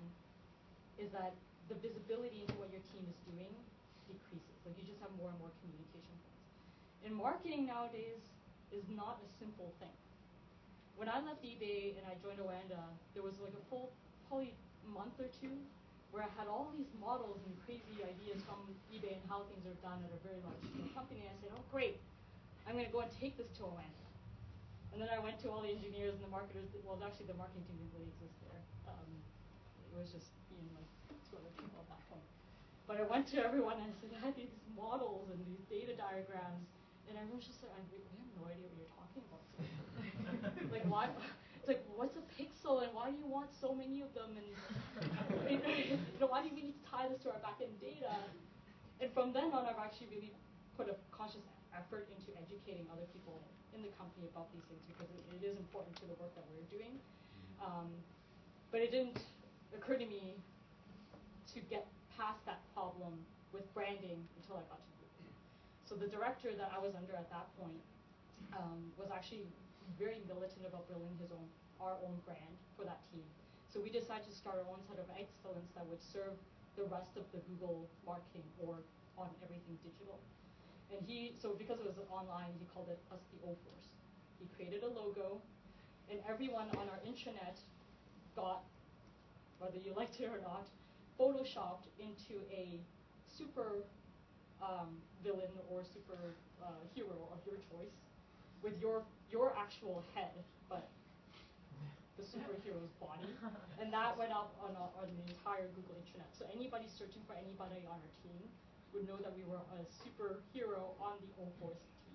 is that the visibility into what your team is doing decreases. Like you just have more and more communication points. And marketing nowadays is not a simple thing. When I left eBay and I joined OANDA, there was like a full, probably month or 2 where I had all these models and crazy ideas from eBay and how things are done at a very large scale company. And I said, oh great, I'm going to go and take this to OANDA. And then I went to all the engineers and the marketers. Well, actually, the marketing team didn't really exist there. It was just being like 2 other people at that point. But I went to everyone and I said, I had these models and these data diagrams. And everyone's just like, we have no idea what you're talking about. Like, why? It's like, what's a pixel and why do you want so many of them? And why do we need to tie this to our back-end data? And from then on, I've actually really put a conscious effort into educating other people in the company about these things because it is important to the work that we're doing. But it didn't occur to me to get past that problem with branding until I got to Google. So the director that I was under at that point was actually very militant about building our own brand for that team. So we decided to start our own set of excellence that would serve the rest of the Google marketing org on everything digital. And so because it was online, he called us the O-Force. He created a logo, and everyone on our intranet got, whether you liked it or not, photoshopped into a super villain or super hero of your choice with your actual head, but the superhero's body. And that went up on the entire Google intranet. So anybody searching for anybody on our team would know that we were a superhero on the O-Force team.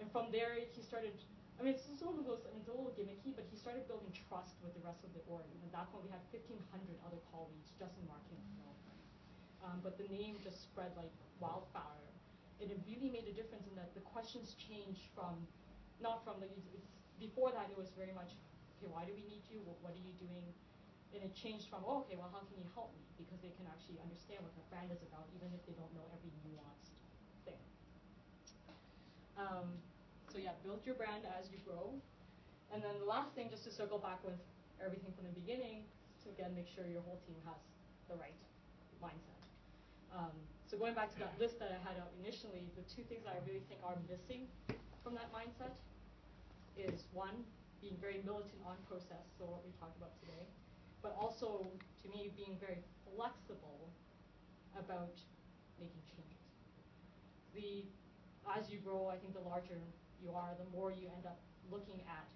And from there, he started, it's one of those, it's a little gimmicky, but he started building trust with the rest of the org. And at that point, we had 1,500 other colleagues just in marketing and development. But the name just spread like wildfire. And it really made a difference in that the questions changed from, before that it was very much, okay, why do we need you? What are you doing? And it changed from, oh, okay, well, how can you help me? Because they can actually understand what the brand is about, even if they don't know every nuanced thing. So yeah, build your brand as you grow. And then the last thing, just to circle back with everything from the beginning, to again make sure your whole team has the right mindset. So going back to that list that I had out initially, the 2 things that I really think are missing from that mindset is 1, being very militant on process, so what we talked about today, but also, to me, being very flexible about making changes. As you grow, I think the larger you are, the more you end up looking at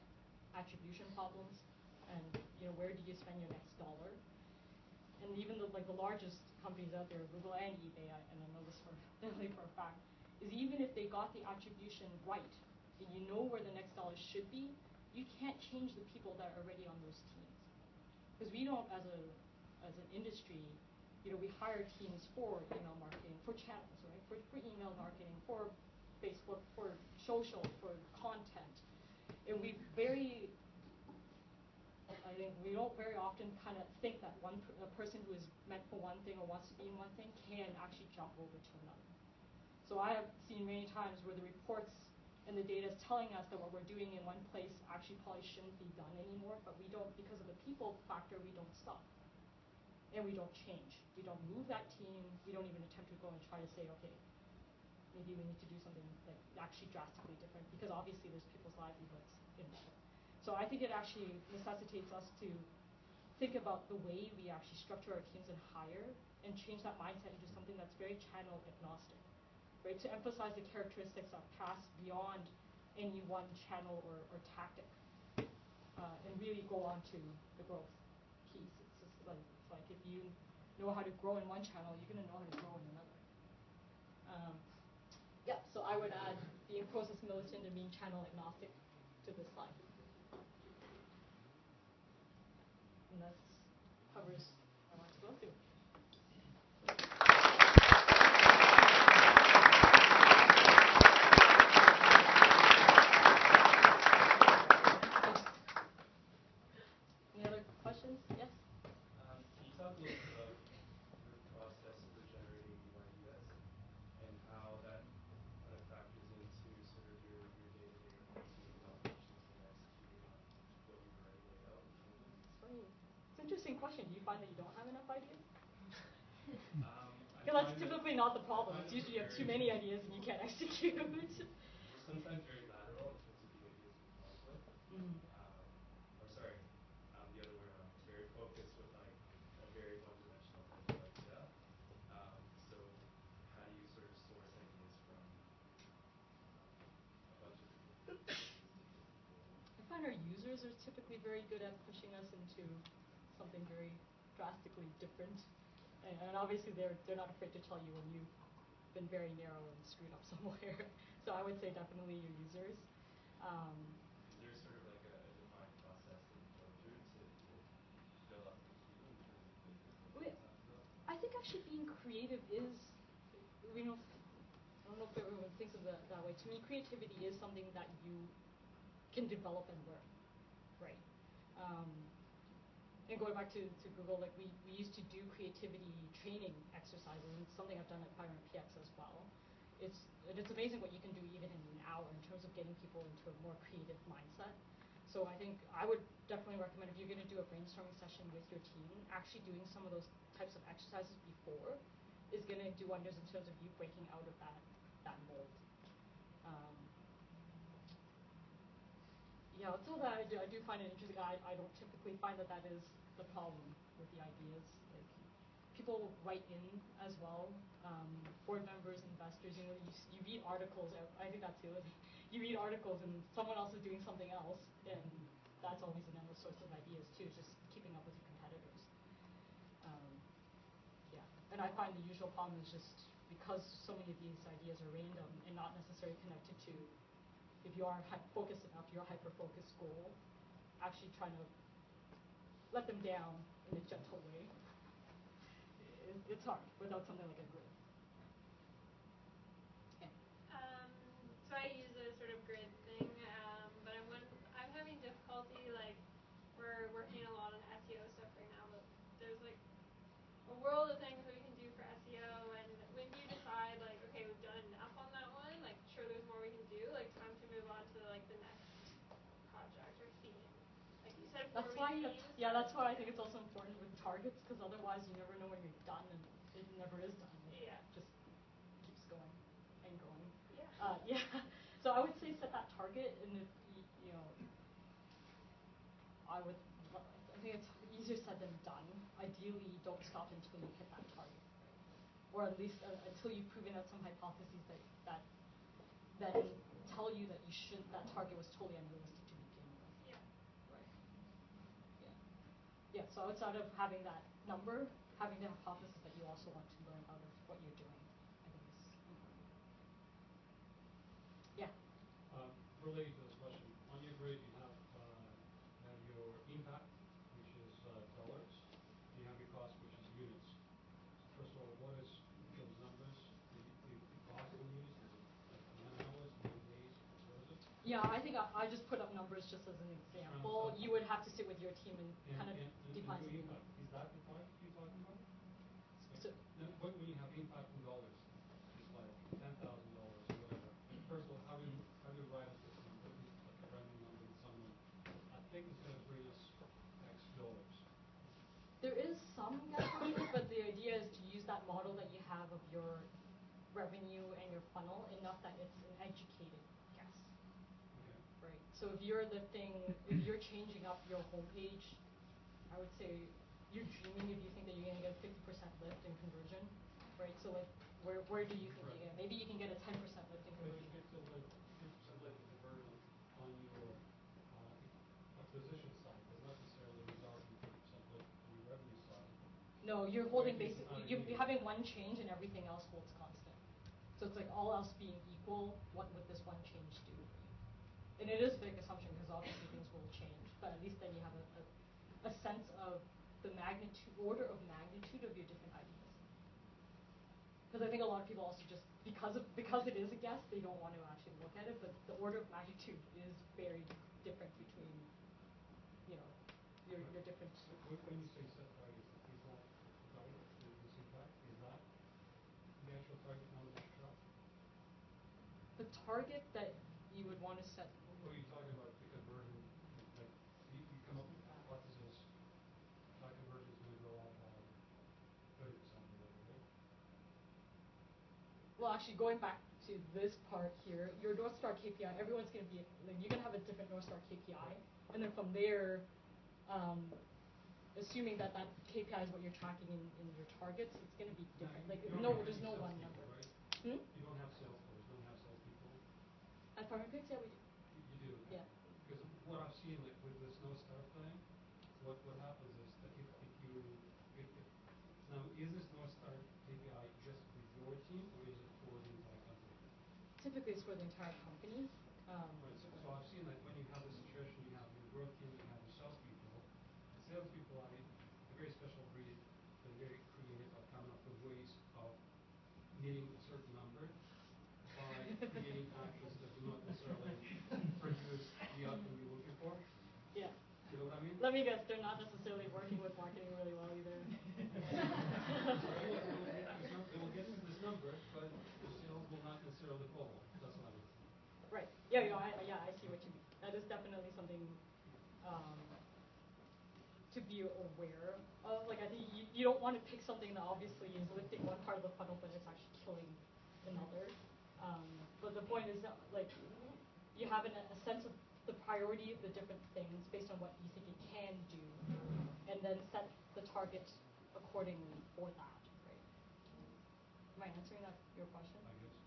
attribution problems and where do you spend your next dollar. And even the largest companies out there, Google and eBay, and I know this definitely for a fact, is even if they got the attribution right, and you know where the next dollar should be, you can't change the people that are already on those teams. Because we don't, as an industry, we hire teams for email marketing, for channels, right? For email marketing, for Facebook, for social, for content. And I think we don't very often kind of think that a person who is meant for one thing or wants to be in one thing can actually jump over to another. So I have seen many times where the reports and the data is telling us that what we're doing in one place actually probably shouldn't be done anymore, but we don't, because of the people factor, we don't stop. And we don't change. We don't move that team. We don't even attempt to go and try to say, okay, maybe we need to do something like actually drastically different, because obviously there's people's livelihoods involved. So I think it actually necessitates us to think about the way we actually structure our teams and hire, and change that mindset into something that's very channel agnostic, right? To emphasize the characteristics that pass beyond any one channel or tactic, and really go on to the growth piece. It's just like if you know how to grow in one channel, you're going to know how to grow in another. Yeah, so I would add being process militant and being channel agnostic to this slide. And that covers what I want to go through. Any other questions? Yes? Can you talk a little bit about your process for generating new ideas and how that kind of factors into sort of your day-to-day marketing operations and executing on what you've already laid out in front of you? It's an interesting question. Do you find that you don't have enough ideas? I Because that's find typically not the problem. It's usually you have too many ideas and you can't execute. We're sometimes very lateral in terms of the ideas we come up with. Or sorry, the other way around. Very focused with like a very one-dimensional type of idea. So how do you sort of source ideas from a bunch of different places to get them going? I find our users are typically very good at pushing us into something very drastically different. And obviously they're not afraid to tell you when you've been very narrow and screwed up somewhere. So I would say definitely your users. Is there sort of like a defined process that you go through to fill up the queue in terms of the ideas that you talked about? I think actually being creative is, I don't know if everyone thinks of it that way. To me, creativity is something that you can develop and learn, right? And going back to Google, like we used to do creativity training exercises, and it's something I've done at Pioneer PX as well. It's amazing what you can do even in an hour in terms of getting people into a more creative mindset. So I think I would definitely recommend if you're going to do a brainstorming session with your team, actually doing some of those types of exercises before is going to do wonders in terms of you breaking out of that mold. Yeah, so that I do find it interesting. I don't typically find that is the problem with the ideas. Like people write in as well. Board members, investors. You read articles. I think that's the other thing. You read articles and someone else is doing something else, and that's always another source of ideas too. Just keeping up with your competitors. Yeah, and I find the usual problem is just because so many of these ideas are random and not necessarily connected to. If you are focused enough, your hyper-focused goal, actually trying to let them down in a gentle way, it's hard without something like a grid. Yeah. So I use a sort of grid thing, but I'm having difficulty, like, we're working a lot on SEO stuff right now, but there's like a world of things that we can do for SEO, and when you decide, like, okay, we've done enough on that one, like, sure, there's more we can do, like, time to move on to, like, the next project or theme. Like you said, that's why I think it's also important with targets, because otherwise you never know when you're done, and it never is done. It just keeps going and going. Yeah. Yeah. So I would say set that target, and if I think it's easier said than done. Ideally, don't stop until you hit that target, right? Or at least until you've proven out some hypotheses that then tell you that that target was totally unrealistic to begin with. Yeah. Right. Yeah. So outside of having that number, having the hypothesis that you also want to learn out of what you're doing, I think is important. Yeah. Related to this question, on your grid you have your impact, which is dollars, and you have your cost, which is units. So first of all, what is those numbers? The cost in units, is it like man-hours, man-days, what is it? Yeah, I think I just put up numbers just as an example. You would have to sit with your team and kind of define your something. impact, is that the target you're talking about? So, when you have impact in dollars, it's like $10,000 or whatever. First of all, how do you arrive at this number? Is it like a random number that someone, I think it's going to bring us X dollars? there is some guessing, but the idea is to use that model that you have of your revenue and your funnel enough that it's an educated guess. Okay. Right. So if you're changing up your homepage, I would say you're dreaming if you think that you're going to get a 50% lift in conversion, right? So like, where do you think you're going to? Maybe you can get a 10% lift in conversion. 50% lift in conversion No, you're holding Right, it's basically, not you're immediate. having one change and everything else holds constant. So it's like all else being equal, what would this one change do? And it is a big assumption because obviously things will change, but at least then you have a sense of the magnitude, order of magnitude of your different ideas. Because I think a lot of people also just, because it is a guess, they don't want to actually look at it, but the order of magnitude is very different between, you know, your different. When you say set targets, is that the target, this impact, is that the actual target number that you track? The target that you would want to set. Or are you talking about the conversion, like you come up with a hypothesis, that conversion is going to go up by 30% or whatever, right? Well, actually, going back to this part here, your North Star KPI, everyone's going to be, like, you're going to have a different North Star KPI. And then from there, assuming that that KPI is what you're tracking in your targets, it's going to be different. Like, there's no one number. Right? Hmm? You don't have sales force, you don't have salespeople. At Farmingpix, yeah, we do. You do? Yeah. Because what I've seen, like, with this no star thing, what happens is that if now, is this North Star KPI just with your team, or is it for the entire company? Typically, it's for the entire company. Right, so I've seen that when you have this situation, you have your growth team, you have your salespeople. The salespeople are a very special breed, they're very creative at coming up with ways of meeting a certain number by creating actions that do not necessarily produce the outcome you're looking for. Yeah. You know what I mean? Let me guess, they're not necessarily working with marketing really well either. They will get to this number, but the sales will not necessarily follow. That's what I mean. Right. Yeah, I see what you mean. That is definitely something to be aware of. Like, I think you don't want to pick something that obviously is lifting one part of the funnel, but it's actually killing another. But the point is that, like, you have a sense of the priority of the different things based on what you think it can do, and then set the target accordingly for that, right? Am I answering your question? I guess.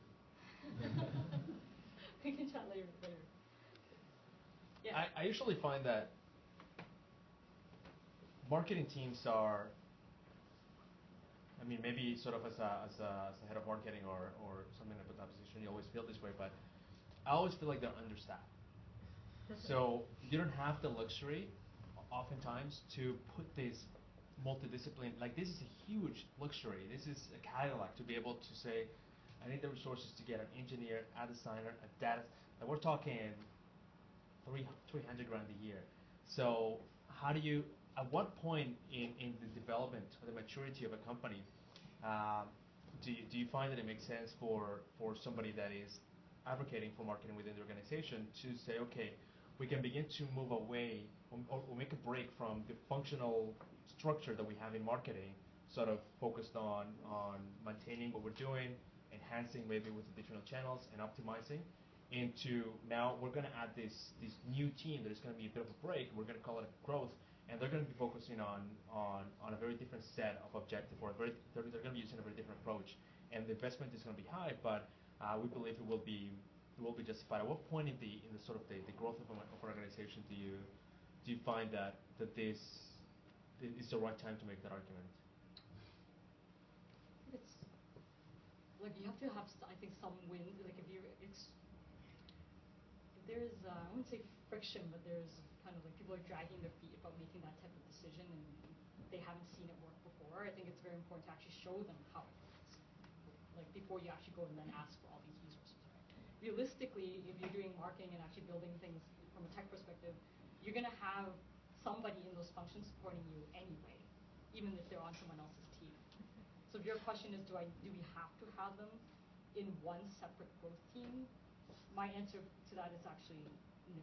We can chat later. Yeah. I usually find that marketing teams are, I mean, maybe sort of as a head of marketing or something like that position, you always feel this way, but I always feel like they're understaffed. So you don't have the luxury, oftentimes, to put this multidiscipline, like this is a huge luxury. This is a Cadillac to be able to say, I need the resources to get an engineer, a designer, a data, and we're talking 300 grand a year. So how do you, at what point in the development or the maturity of a company, do you find that it makes sense for somebody that is advocating for marketing within the organization to say, okay, we can begin to move away or make a break from the functional structure that we have in marketing, sort of focused on maintaining what we're doing, enhancing maybe with additional channels and optimizing, into now we're going to add this new team that is going to be a bit of a break. We're going to call it growth, and they're going to be focusing on a very different set of objective, or they're going to be using a very different approach, and the investment is going to be high, but we believe it will be justified. At what point in the sort of the growth of an organization do you find that this is the right time to make that argument? It's like you have to have, I think, some wins. Like if there's I wouldn't say friction, but there's kind of like people are dragging their feet about making that type of decision and they haven't seen it work before. I think it's very important to actually show them how it works, like before you actually go and then ask for all these resources. Realistically, if you're doing marketing and actually building things from a tech perspective, you're going to have somebody in those functions supporting you anyway, even if they're on someone else's team. So if your question is, do we have to have them in one separate growth team? My answer to that is actually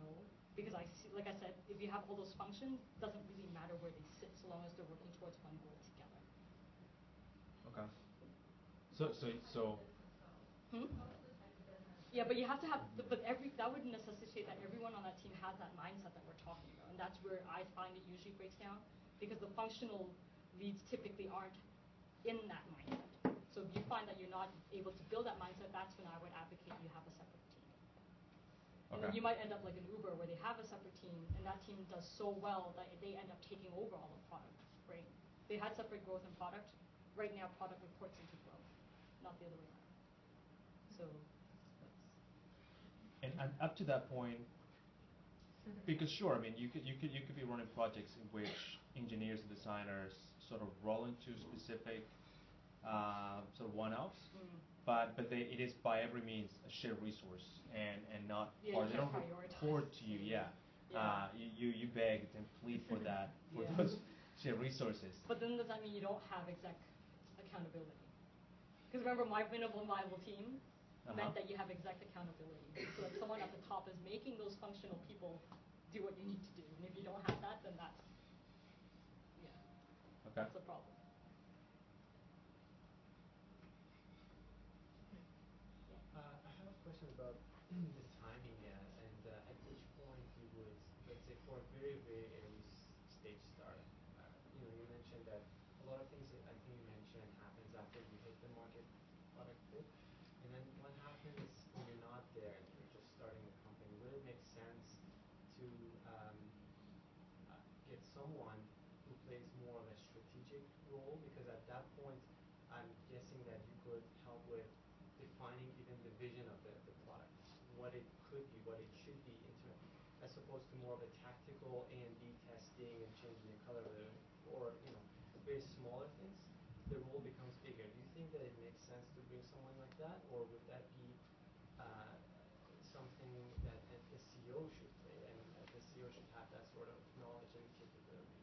no, because I see, like I said, if you have all those functions, it doesn't really matter where they sit, so long as they're working towards one goal together. Okay. So. Hmm? Yeah, but you have to have, that would necessitate that everyone on that team has that mindset that we're talking about, and that's where I find it usually breaks down, because the functional leads typically aren't in that mindset. So if you find that you're not able to build that mindset, that's when I would advocate you have a separate team. And then you might end up like an Uber, where they have a separate team, and that team does so well that they end up taking over all the product, right? They had separate growth and product. Right now, product reports into growth, not the other way around. So that's. And up to that point, because sure, I mean, you could be running projects in which engineers and designers sort of roll into specific sort of one-offs, but it is by every means a shared resource and not or they don't report to you. You beg and plead for that for those shared resources. But then does that mean you don't have exec accountability? Because remember, my minimal viable team meant that you have exec accountability. So if someone at the top is making those functional people do what you need to do, and if you don't have that, then that's that's a problem. I have a question about the timing, and at which point you would, let's say, for a very, very early stage startup, you mentioned that a lot of things that I think you mentioned happens after you hit the market product fit, and then what happens when you're not there and you're just starting a company? Would it make sense to get someone who plays more of a strategic role? Because at that point, I'm guessing that you could help with defining even the vision of the product, what it could be, what it should be, as opposed to more of a tactical A&B testing and changing the color of or very smaller things. The role becomes bigger. Do you think that it makes sense to bring someone like that, or would that be something that the CEO should play, and the CEO should have that sort of knowledge and capability?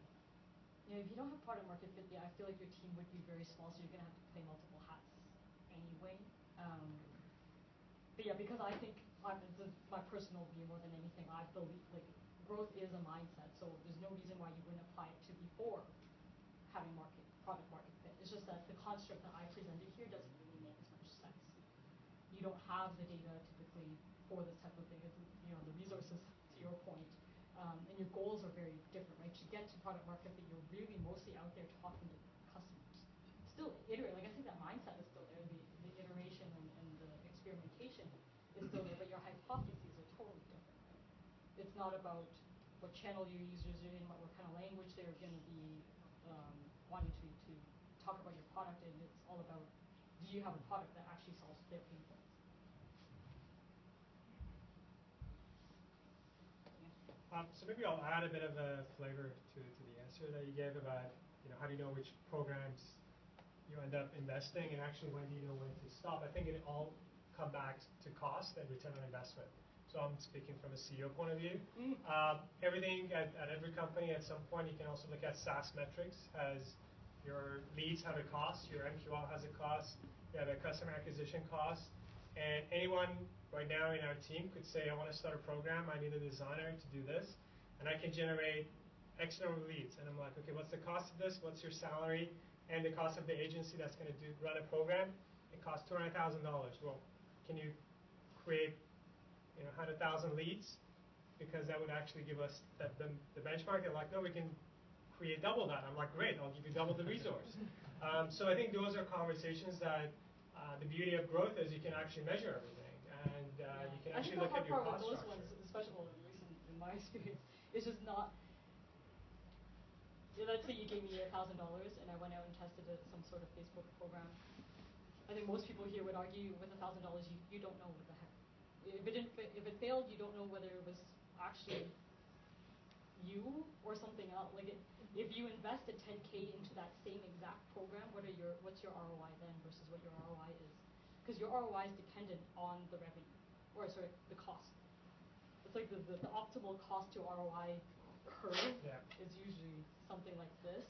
If you don't have product market fit, I feel like your team would be very small, so you're going to have to play multiple hats anyway. But because I think, this is my personal view more than anything, I believe growth is a mindset, so there's no reason why you wouldn't apply it to before having product market fit. It's just that the construct that I presented here doesn't really make as much sense. You don't have the data typically for this type of thing. It's, the resources, to your point, and your goals are very different, right? To get to product market fit, you're really mostly out there talking to customers. Still iterate, I think that mindset is still there, the iteration and the experimentation is still there, but your hypotheses are totally different, right? It's not about what channel your users are in, what kind of language they're going to be wanting to talk about your product, and it's all about, do you have a product that actually solves their pain points? So maybe I'll add a bit of a flavor to the answer that you gave about how do you know which programs you end up investing, and actually when do you know when to stop. I think it all comes back to cost and return on investment. So I'm speaking from a CEO point of view. Everything at every company at some point, you can also look at SaaS metrics. As your leads have a cost, your MQL has a cost, you have a customer acquisition cost, and anyone right now in our team could say, I want to start a program, I need a designer to do this, and I can generate X number of leads. And I'm like, okay, what's the cost of this? What's your salary? And the cost of the agency that's going to run a program? It costs $200,000. Well, can you create 100,000 leads? Because that would actually give us the benchmark. They're like, no, we can create double that. I'm like, great, I'll give you double the resource. So I think those are conversations that the beauty of growth is you can actually measure everything, and you can actually look at your cost structure. I think the hard part with those ones, especially at least in my experience, is just not. Let's say you gave me $1,000 and I went out and tested some sort of Facebook program. I think most people here would argue with $1,000 you don't know what the heck. If it failed, you don't know whether it was actually you or something else. If you invested $10K into that same exact program, what's your ROI then versus what your ROI is? Because your ROI is dependent on the revenue, or sorry, the cost. It's like the optimal cost to ROI curve is usually something like this,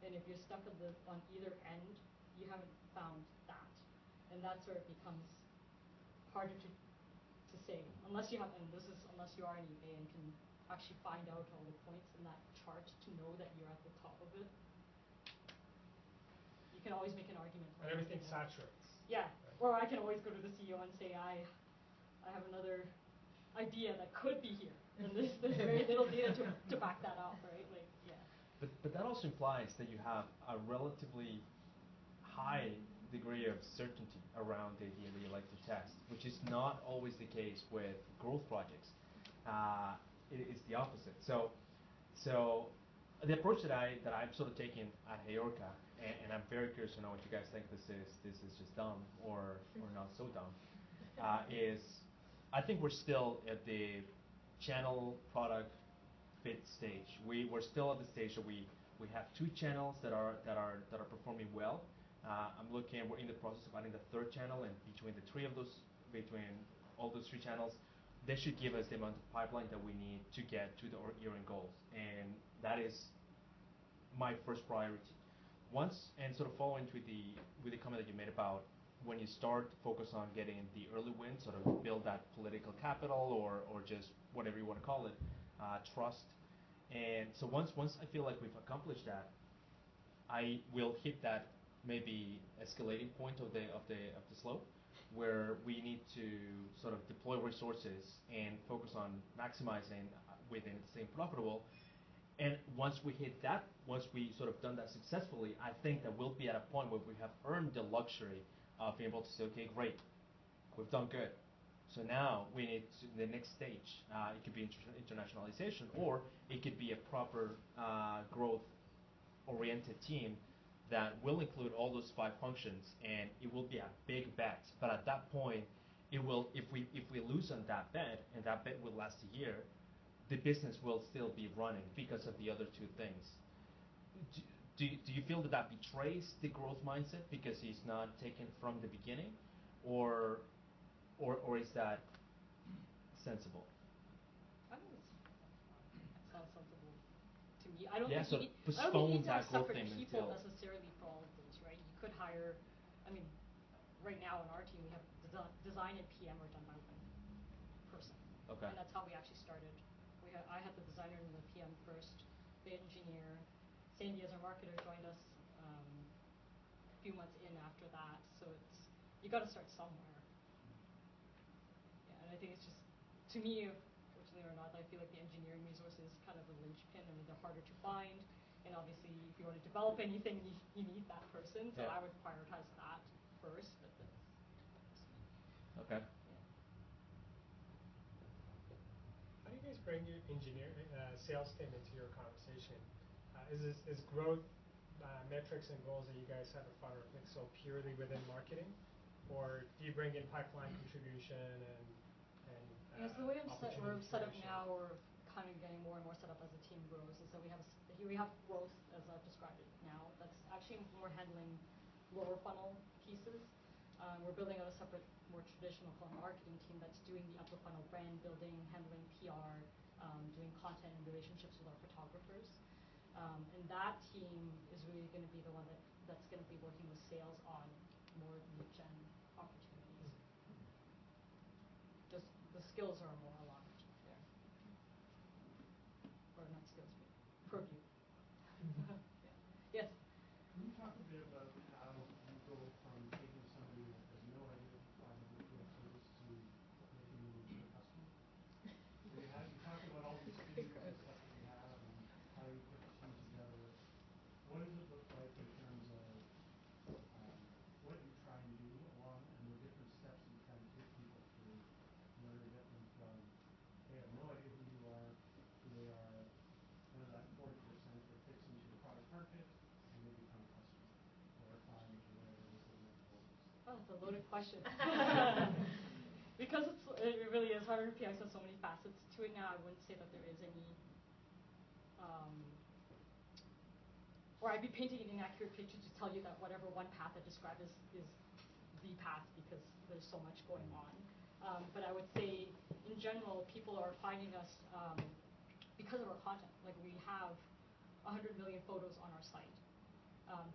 and if you're stuck on either end, you haven't found that, and that's where it becomes harder to say, unless you are an eBay and can actually find out all the points in that chart to know that you're at the top of it. You can always make an argument. And everything saturates. Yeah, or I can always go to the CEO and say, I have another idea that could be here, and there's very little data to back that up, right? But that also implies that you have a relatively high degree of certainty around the idea that you like to test, which is not always the case with growth projects. It's the opposite. So the approach that I'm sort of taking at Heorka, and I'm very curious to know what you guys think this is just dumb or not so dumb, is I think we're still at the channel product fit stage. We're still at the stage that we have two channels that are performing well. We're in the process of adding the third channel, and between all those three channels, they should give us the amount of pipeline that we need to get to the year-end goals, and that is my first priority. And sort of following with the comment that you made about when you start to focus on getting the early wins, sort of build that political capital or just whatever you want to call it, trust. And so once I feel like we've accomplished that, I will hit that maybe escalating point of the slope, where we need to sort of deploy resources and focus on maximizing within staying profitable. And once we sort of done that successfully, I think that we'll be at a point where we have earned the luxury of being able to say, okay, great, we've done good. So now we need the next stage. It could be internationalization, or it could be a proper growth-oriented team that will include all those 5 functions, and it will be a big bet. But at that point, it will, if we lose on that bet, and that bet will last a year, the business will still be running because of the other two things. Do you feel that betrays the growth mindset because he's not taken from the beginning, or is that sensible? I think it sounds sensible to me. I don't Yeah, so think you need to have separate people necessarily for all of those, right? You could hire, right now in our team we have design and PM are done by one person. Okay. And that's how we actually started. I had the designer and the PM first, the engineer. Sandy, as our marketer, joined us a few months in after that. So you got to start somewhere. Yeah, and I think it's just, to me, fortunately or not, I feel like the engineering resource is kind of the linchpin. They're harder to find, and obviously, if you want to develop anything, you need that person. So yeah. I would prioritize that first. But that's okay. How do you guys bring your sales team into your conversation? Is growth metrics and goals that you guys have at Fiverr so purely within marketing, or do you bring in pipeline contribution and yes, the way we're set up creation? now, we're kind of getting more and more set up as the team grows, is that we have growth as I've described it now. That's actually more handling lower funnel pieces. We're building out a separate, more traditional marketing team that's doing the upper funnel brand building, handling PR, doing content and relationships with our photographers. And that team is really going to be the one that's going to be working with sales on more lead gen opportunities. Just the skills are more aligned there. Or not skills, but purview. Yeah. Yes? Can you talk a bit about how you go from taking somebody that has no idea what 500 PX is to making them a customer? So you talked about all these features and stuff that you have and how you put the team together. What does it look like in terms of what you try and do along and the different steps that you try and take people through in order to get them from, they have no idea who you are, to they are kind of that 40% that fits into your product market, and they become a customer, or a client, or whatever it is that your goal is. Oh, it's a loaded question. Because it really is. 100 PX has so many facets to it now. I wouldn't say that there is any, or I'd be painting an inaccurate picture to tell you that whatever one path I described is the path, because there's so much going on. But I would say, in general, people are finding us because of our content. Like, we have 100 million photos on our site.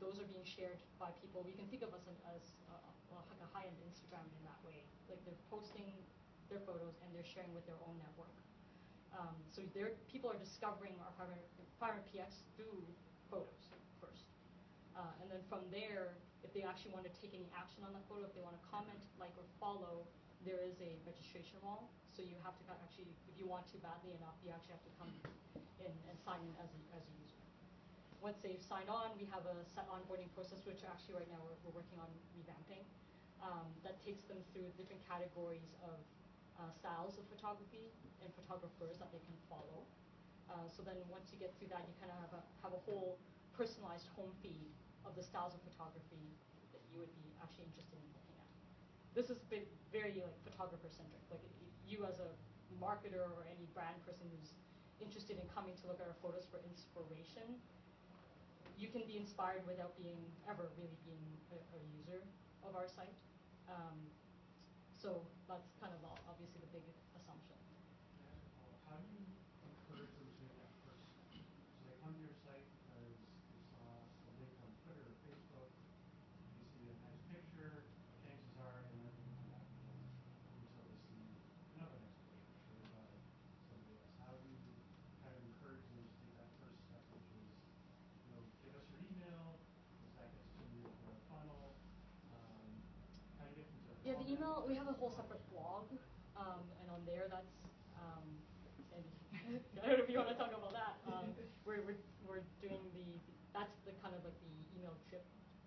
Those are being shared by people. We can think of us as like a high-end Instagram in that way. Like, they're posting their photos and they're sharing with their own network. So people are discovering our Fiverr PX through photos first. And then from there, if they actually want to take any action on that photo, if they want to comment, like, or follow, there is a registration wall. So you have to actually, if you want to badly enough, you actually have to come in and sign in as a user. Once they've signed on, we have a set onboarding process, which actually right now we're working on revamping. That takes them through different categories of styles of photography and photographers that they can follow. So then once you get through that, you kind of have a whole personalized home feed of the styles of photography that you would be actually interested in looking at. This is very like photographer centric. Like you as a marketer or any brand person who's interested in coming to look at our photos for inspiration, you can be inspired without ever really being a user of our site. So that's kind of obviously the big assumption. How do you encourage them to make that first step? So they come to your site because they saw a link on Twitter or Facebook, they see a nice picture, chances are they might be on that link until they see another nice picture shared by somebody else. How do you kind of encourage them to take that first step, which is, give us your email, because that gets to the funnel. How do you get them to? Yeah, the email, we have a whole separate blog, and on there that's, and I don't know if you want to talk about that. We're doing that's the kind of like the email drip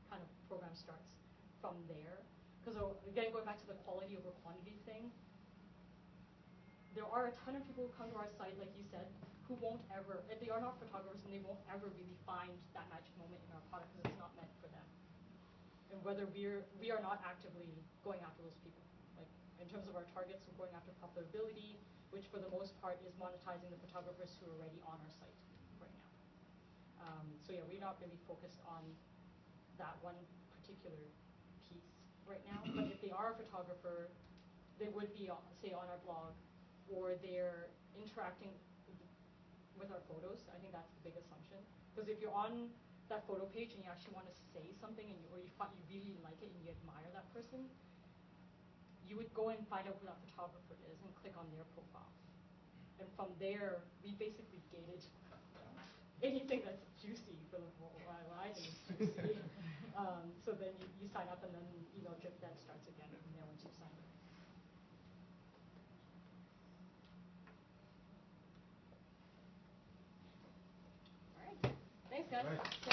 kind of program starts from there. Because again, going back to the quality over quantity thing, there are a ton of people who come to our site, like you said, who won't ever, if they are not photographers, and they won't ever really find that magic moment in our product because it's not meant for them. And whether we are not actively going after those people. Like in terms of our targets, we're going after profitability, which for the most part is monetizing the photographers who are already on our site right now. So yeah, we're not really focused on that one particular piece right now. But if they are a photographer, they would be, say, on our blog, or they're interacting with our photos. I think that's the big assumption. Because if you're on that photo page and you actually want to say something, or you really like it and you admire that person, you would go and find out who that photographer is and click on their profile. And from there, we basically gated anything that's juicy for what I think is juicy. So then you sign up, and then email drip then starts again from there once you've signed up. All right. Thanks, guys.